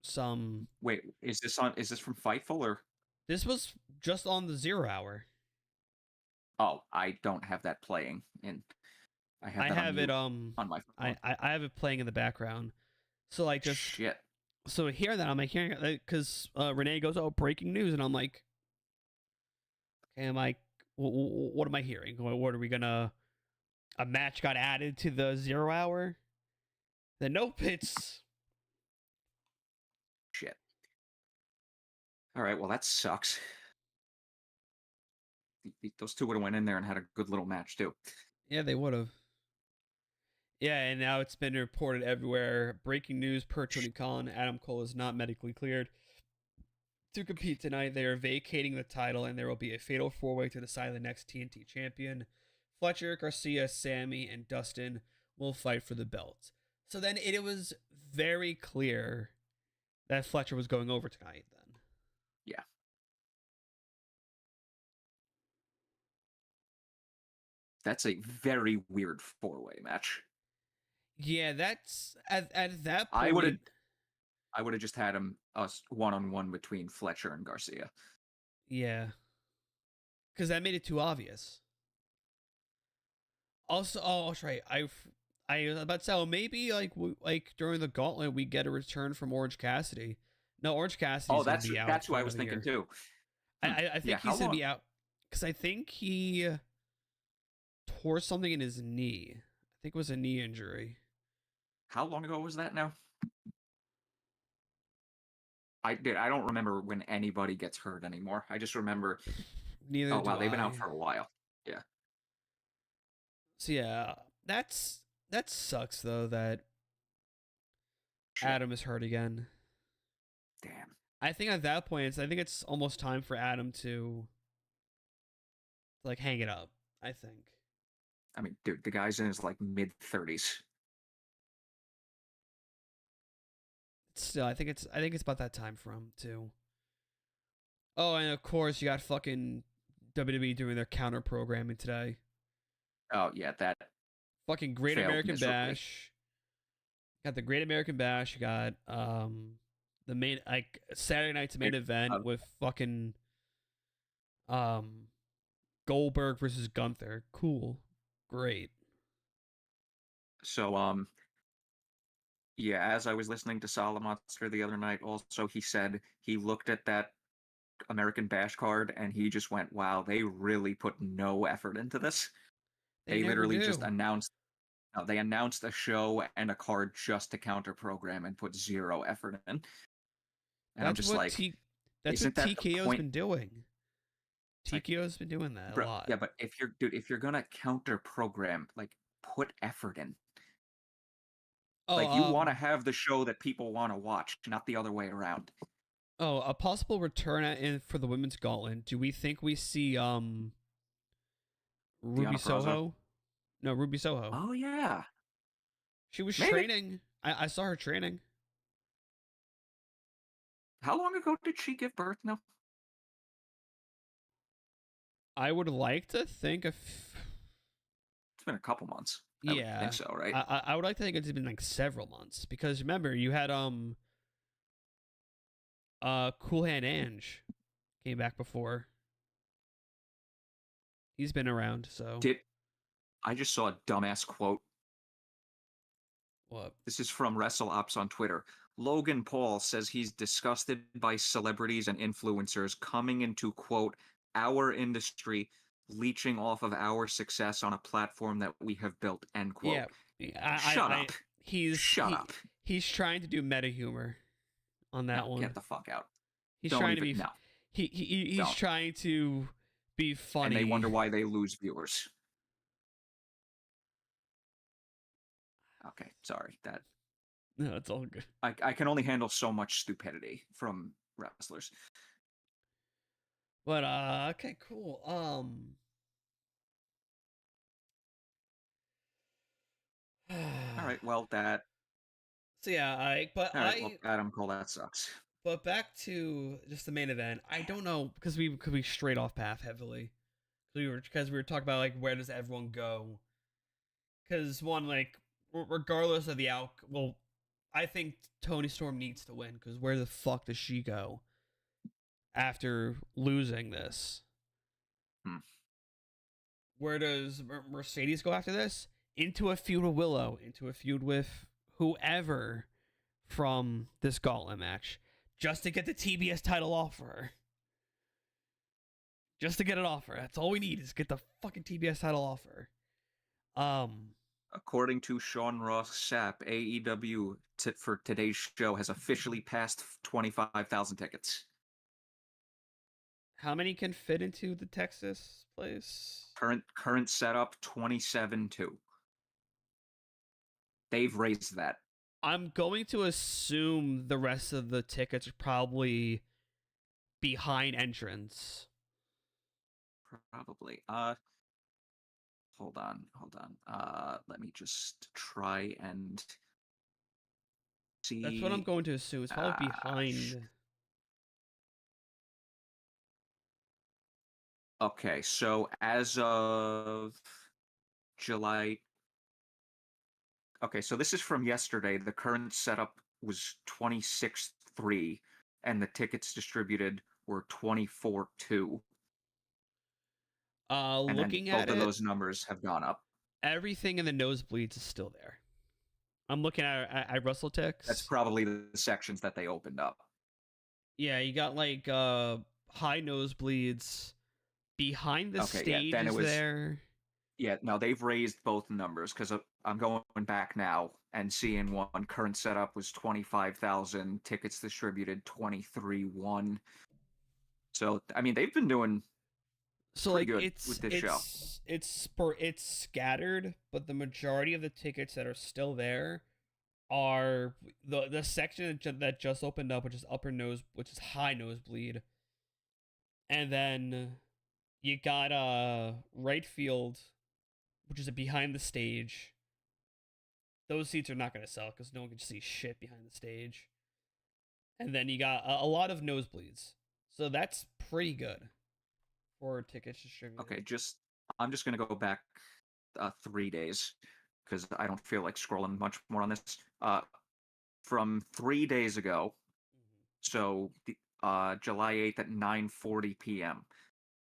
some. Wait, is this from Fightful or? This was just on the 0 hour. Oh, I don't have that playing, and I have I that have it on my phone. I have it playing in the background. So like just Shit. so hearing that I'm like hearing it because Renee goes, oh, breaking news, and I'm like, okay, am I what am I hearing? What are we gonna? A match got added to the 0 hour. Then nope, it's Shit. All right, well that sucks. Those two would have went in there and had a good little match too. yeah, they would have. Yeah, and now it's been reported everywhere. Breaking news per Tony Khan: Adam Cole is not medically cleared to compete tonight. They are vacating the title, and there will be a fatal 4-way to decide the next TNT champion. Fletcher, Garcia, Sammy, and Dustin will fight for the belt. So then it was very clear that Fletcher was going over tonight then. Yeah. That's a very weird 4-way match. Yeah, that's at that point. I would have just had him us 1-on-1 between Fletcher and Garcia. Yeah. Because that made it too obvious. Also, oh, that's right. I was about to say, well, maybe like during the gauntlet we get a return from Orange Cassidy. No, Orange Cassidy. Oh, that's who I was thinking too. I think he's gonna be out because I think he tore something in his knee. I think it was a knee injury. How long ago was that now? I don't remember when anybody gets hurt anymore. I just remember. Neither. Oh wow, they've been out for a while. Yeah. So yeah, that sucks though that Shit. Adam is hurt again. Damn. I think at that point, I think it's almost time for Adam to like hang it up. I think. I mean, dude, the guy's in his like mid-30s. Still, I think it's about that time for him too. Oh, and of course you got fucking WWE doing their counter programming today. Oh yeah, that Fucking Great failed American miserably. Bash. Got the Great American Bash. You got the main like Saturday night's main event with fucking Goldberg versus Gunther. Cool. Great. So yeah, as I was listening to Salamonster the other night, also he said he looked at that American Bash card and he just went, "Wow, they really put no effort into this." They never literally do. just announced. They announced a show and a card just to counter program and put zero effort in. And I'm just like, that's isn't what that the TKO's point? been doing. Like, TKO's been doing that a lot. Yeah, but if you're gonna counter program, like put effort in. Oh, Like you want to have the show that people want to watch, not the other way around. Oh, a possible return for the women's gauntlet. Do we think we see Ruby Deonna Soho? Purrazzo? No, Ruby Soho. Oh yeah, She was maybe. training. I saw her training. How long ago did she give birth now? I would like to think of. It's been a couple months. I would think so, right? I would like to think it's been like several months because remember you had Cool Hand Ange came back before. He's been around, so. I just saw a dumbass quote What? This is from WrestleOps on Twitter. Logan Paul says he's disgusted by celebrities and influencers coming into, quote, our industry, leeching off of our success on a platform that we have built, end quote. Yeah. Shut up. Shut up. He's trying to do meta humor on that No, one. get the fuck out. He's Don't trying even, to be no. he's Don't. trying to be funny. And they wonder why they lose viewers. Okay, sorry. That No, it's all good. I can only handle so much stupidity from wrestlers. But okay, cool. All right, well that. So yeah, All right, well, Adam Cole, that sucks. But back to just the main event. I don't know because we could be straight off path heavily. Because we were talking about like where does everyone go? Because one like regardless of the well, I think Tony Storm needs to win because where the fuck does she go after losing this? Where does Mercedes go after this? Into a feud with Willow, into a feud with whoever from this gauntlet match, just to get the TBS title off for her. Just to get it off her. That's all we need is get the fucking TBS title off her. According to Sean Ross Sapp, AEW for today's show has officially passed 25,000 tickets. How many can fit into the Texas place? Current setup 27.2. They've raised that. I'm going to assume the rest of the tickets are probably behind entrance. Probably. Hold on. Let me just try and see. That's what I'm going to assume. It's probably behind. Okay, so as of July. Okay, so this is from yesterday. The current setup was 26.3, and the tickets distributed were 24.2. Looking at both of those numbers have gone up. Everything in the nosebleeds is still there. I'm looking at WrestleTix. That's probably the sections that they opened up. Yeah, you got like high nosebleeds behind the stage. Then it was there. Yeah, no, they've raised both numbers because I'm going back now and seeing one current setup was 25,000, tickets distributed 23.1. So I mean, they've been doing pretty good with this show. It's scattered, but the majority of the tickets that are still there are the section that just opened up, which is high nosebleed, and then you got right field, which is behind the stage. Those seats are not going to sell because no one can see shit behind the stage. And then you got a lot of nosebleeds, so that's pretty good for tickets distributed. Okay, I'm just gonna go back 3 days because I don't feel like scrolling much more on this. From 3 days ago, so July 8th at 9:40 p.m.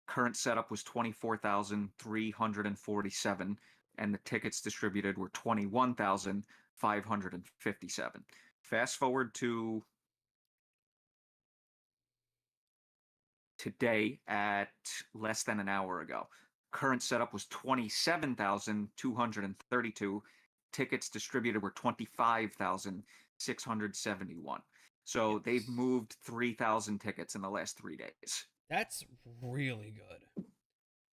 Current setup was 24,347, and the tickets distributed were 21,557. Fast forward to today at less than an hour ago. Current setup was 27,232. Tickets distributed were 25,671. So they've moved 3,000 tickets in the last 3 days. That's really good.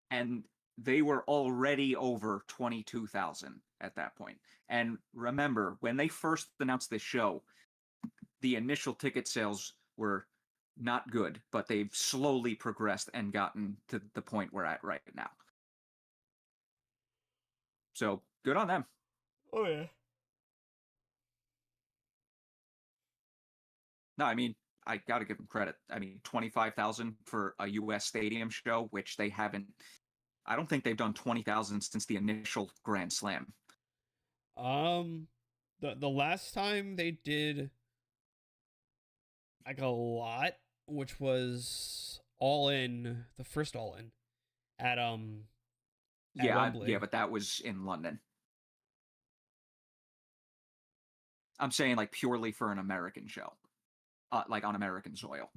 And they were already over 22,000 at that point. And remember, when they first announced this show, the initial ticket sales were not good, but they've slowly progressed and gotten to the point we're at right now. So good on them. Oh yeah. No, I mean, I got to give them credit. I mean, 25,000 for a U.S. stadium show, which they haven't. I don't think they've done 20,000 since the initial Grand Slam. The last time they did like a lot, which was All In, the first All In at Wembley. Yeah, but that was in London. I'm saying like purely for an American show, like on American soil.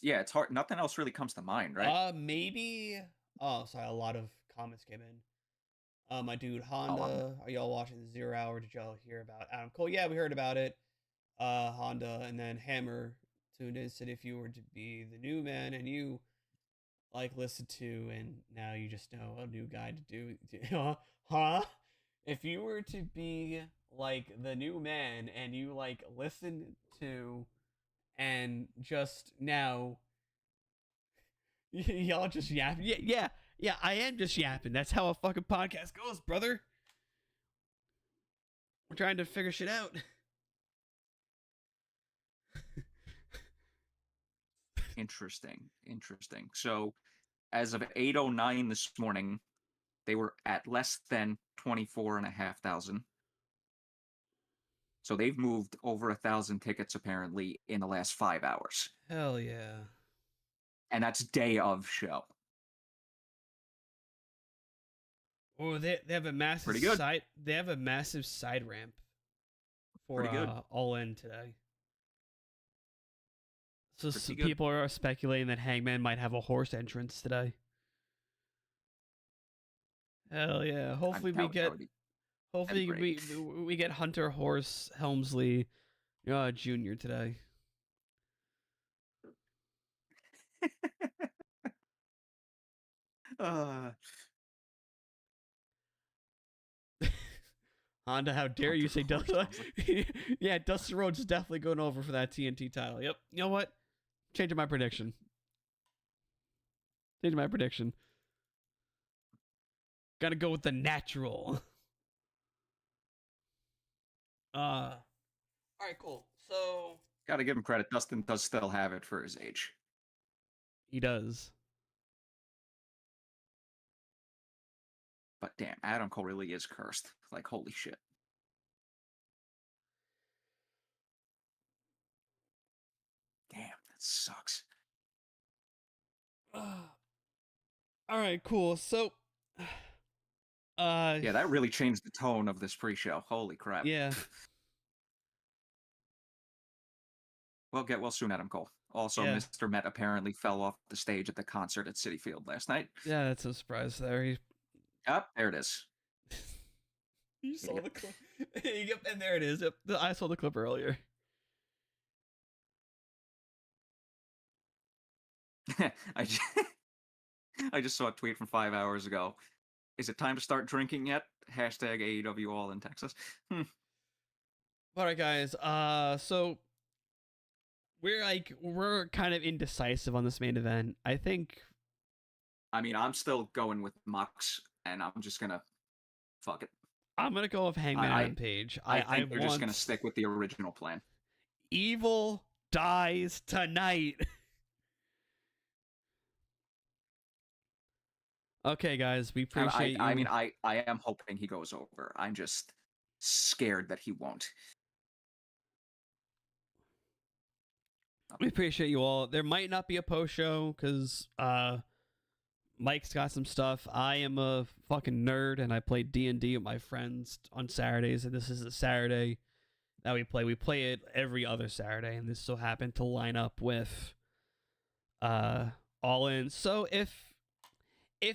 Yeah, it's hard. Nothing else really comes to mind, right? Maybe. Oh, sorry. A lot of comments came in. My dude Oh, Honda. Are y'all watching 0 Hour? Did y'all hear about Adam Cole? Yeah, we heard about it. Honda, and then Hammer tuned in, said if you were to be the new man and you like listen to, and now you just know a new guy to do, huh? If you were to be like the new man and you like listen to, and just now, y'all just yap. Yeah. I am just yapping. That's how a fucking podcast goes, brother. We're trying to figure shit out. Interesting. So, as of 8:09 this morning, they were at less than 24,500. So they've moved over 1,000 tickets apparently in the last 5 hours, Hell yeah. and that's day of show. Oh, they have a massive Pretty good. side. They have a massive side ramp for Pretty good. All In today. So Pretty good. people are speculating that Hangman might have a horse entrance today. Hell yeah! Hopefully we get. Hopefully we get Hunter Horse Helmsley, Jr. today. Honda, how dare you say Dustin? Yeah, Dustin Rhodes is definitely going over for that TNT title. Yep. You know what? Changing my prediction. Gotta go with the natural. All right, cool. So Gotta give him credit. Dustin does still have it for his age. he does. But damn, Adam Cole really is cursed. Like, holy shit. Damn, that sucks. All right, cool. So yeah, that really changed the tone of this pre-show. Holy crap. Yeah. Well, get well soon, Adam Cole. Also, Yeah. Mr. Met apparently fell off the stage at the concert at Citi Field last night. Yeah, that's a surprise there. Yep, there it is. You saw the clip. Yep, and there it is. Yep, I saw the clip earlier. I just saw a tweet from 5 hours ago. Is it time to start drinking yet? Hashtag AEW All in Texas. All right, guys. So we're kind of indecisive on this main event. I mean, I'm still going with Mox, and I'm just gonna fuck it. I'm gonna go with Hangman Adam Page. I think they're just gonna stick with the original plan. Evil dies tonight. Okay, guys, we appreciate you. I mean, I am hoping he goes over. I'm just scared that he won't. We appreciate you all. There might not be a post show because Mike's got some stuff. I am a fucking nerd, and I play D&D with my friends on Saturdays, and this is a Saturday that we play. We play it every other Saturday, and this so happened to line up with All In. So if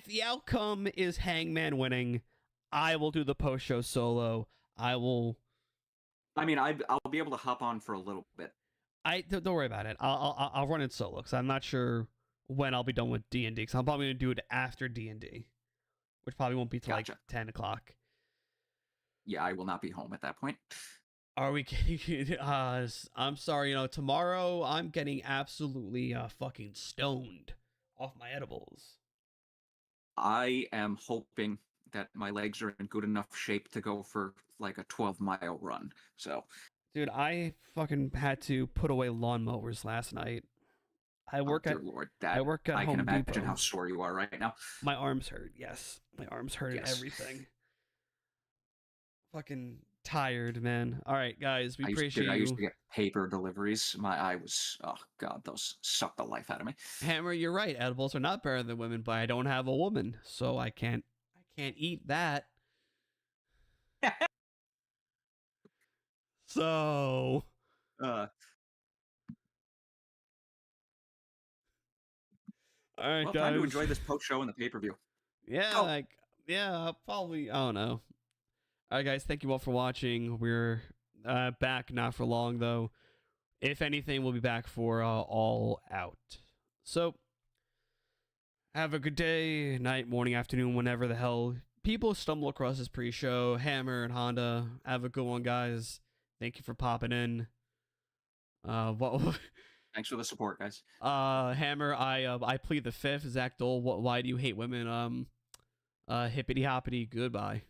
the outcome is Hangman winning, I will do the post show solo. I'll be able to hop on for a little bit. Don't worry about it. I'll run it solo because I'm not sure when I'll be done with D&D, because I'm probably going to do it after D&D, which probably won't be till like 10 o'clock. Yeah, I will not be home at that point. Are we kidding? I'm sorry, tomorrow I'm getting absolutely fucking stoned off my edibles. I am hoping that my legs are in good enough shape to go for like a 12-mile run. So, dude, I fucking had to put away lawnmowers last night. I work at Lord, I work at I Home can imagine Depot. how sore you are right now. My arms hurt. Yes, my arms hurt and everything. Fucking tired, man. All right, guys, we I appreciate used you. to get paper deliveries. I was, oh god, those sucked the life out of me. Hammer, you're right. Edibles are not better than women, but I don't have a woman, so I can't eat that. So, Uh, all right, well, guys. time to enjoy this post show and the pay-per-view. Yeah, Oh. like, yeah, probably. I don't know. All right, guys. Thank you all for watching. We're back, not for long though. If anything, we'll be back for All Out. So, have a good day, night, morning, afternoon, whenever the hell people stumble across this pre-show. Hammer and Honda, have a good one, guys. Thank you for popping in. What? Thanks for the support, guys. Hammer, I plead the fifth. Zach Dole, why do you hate women? Hippity hoppity, goodbye.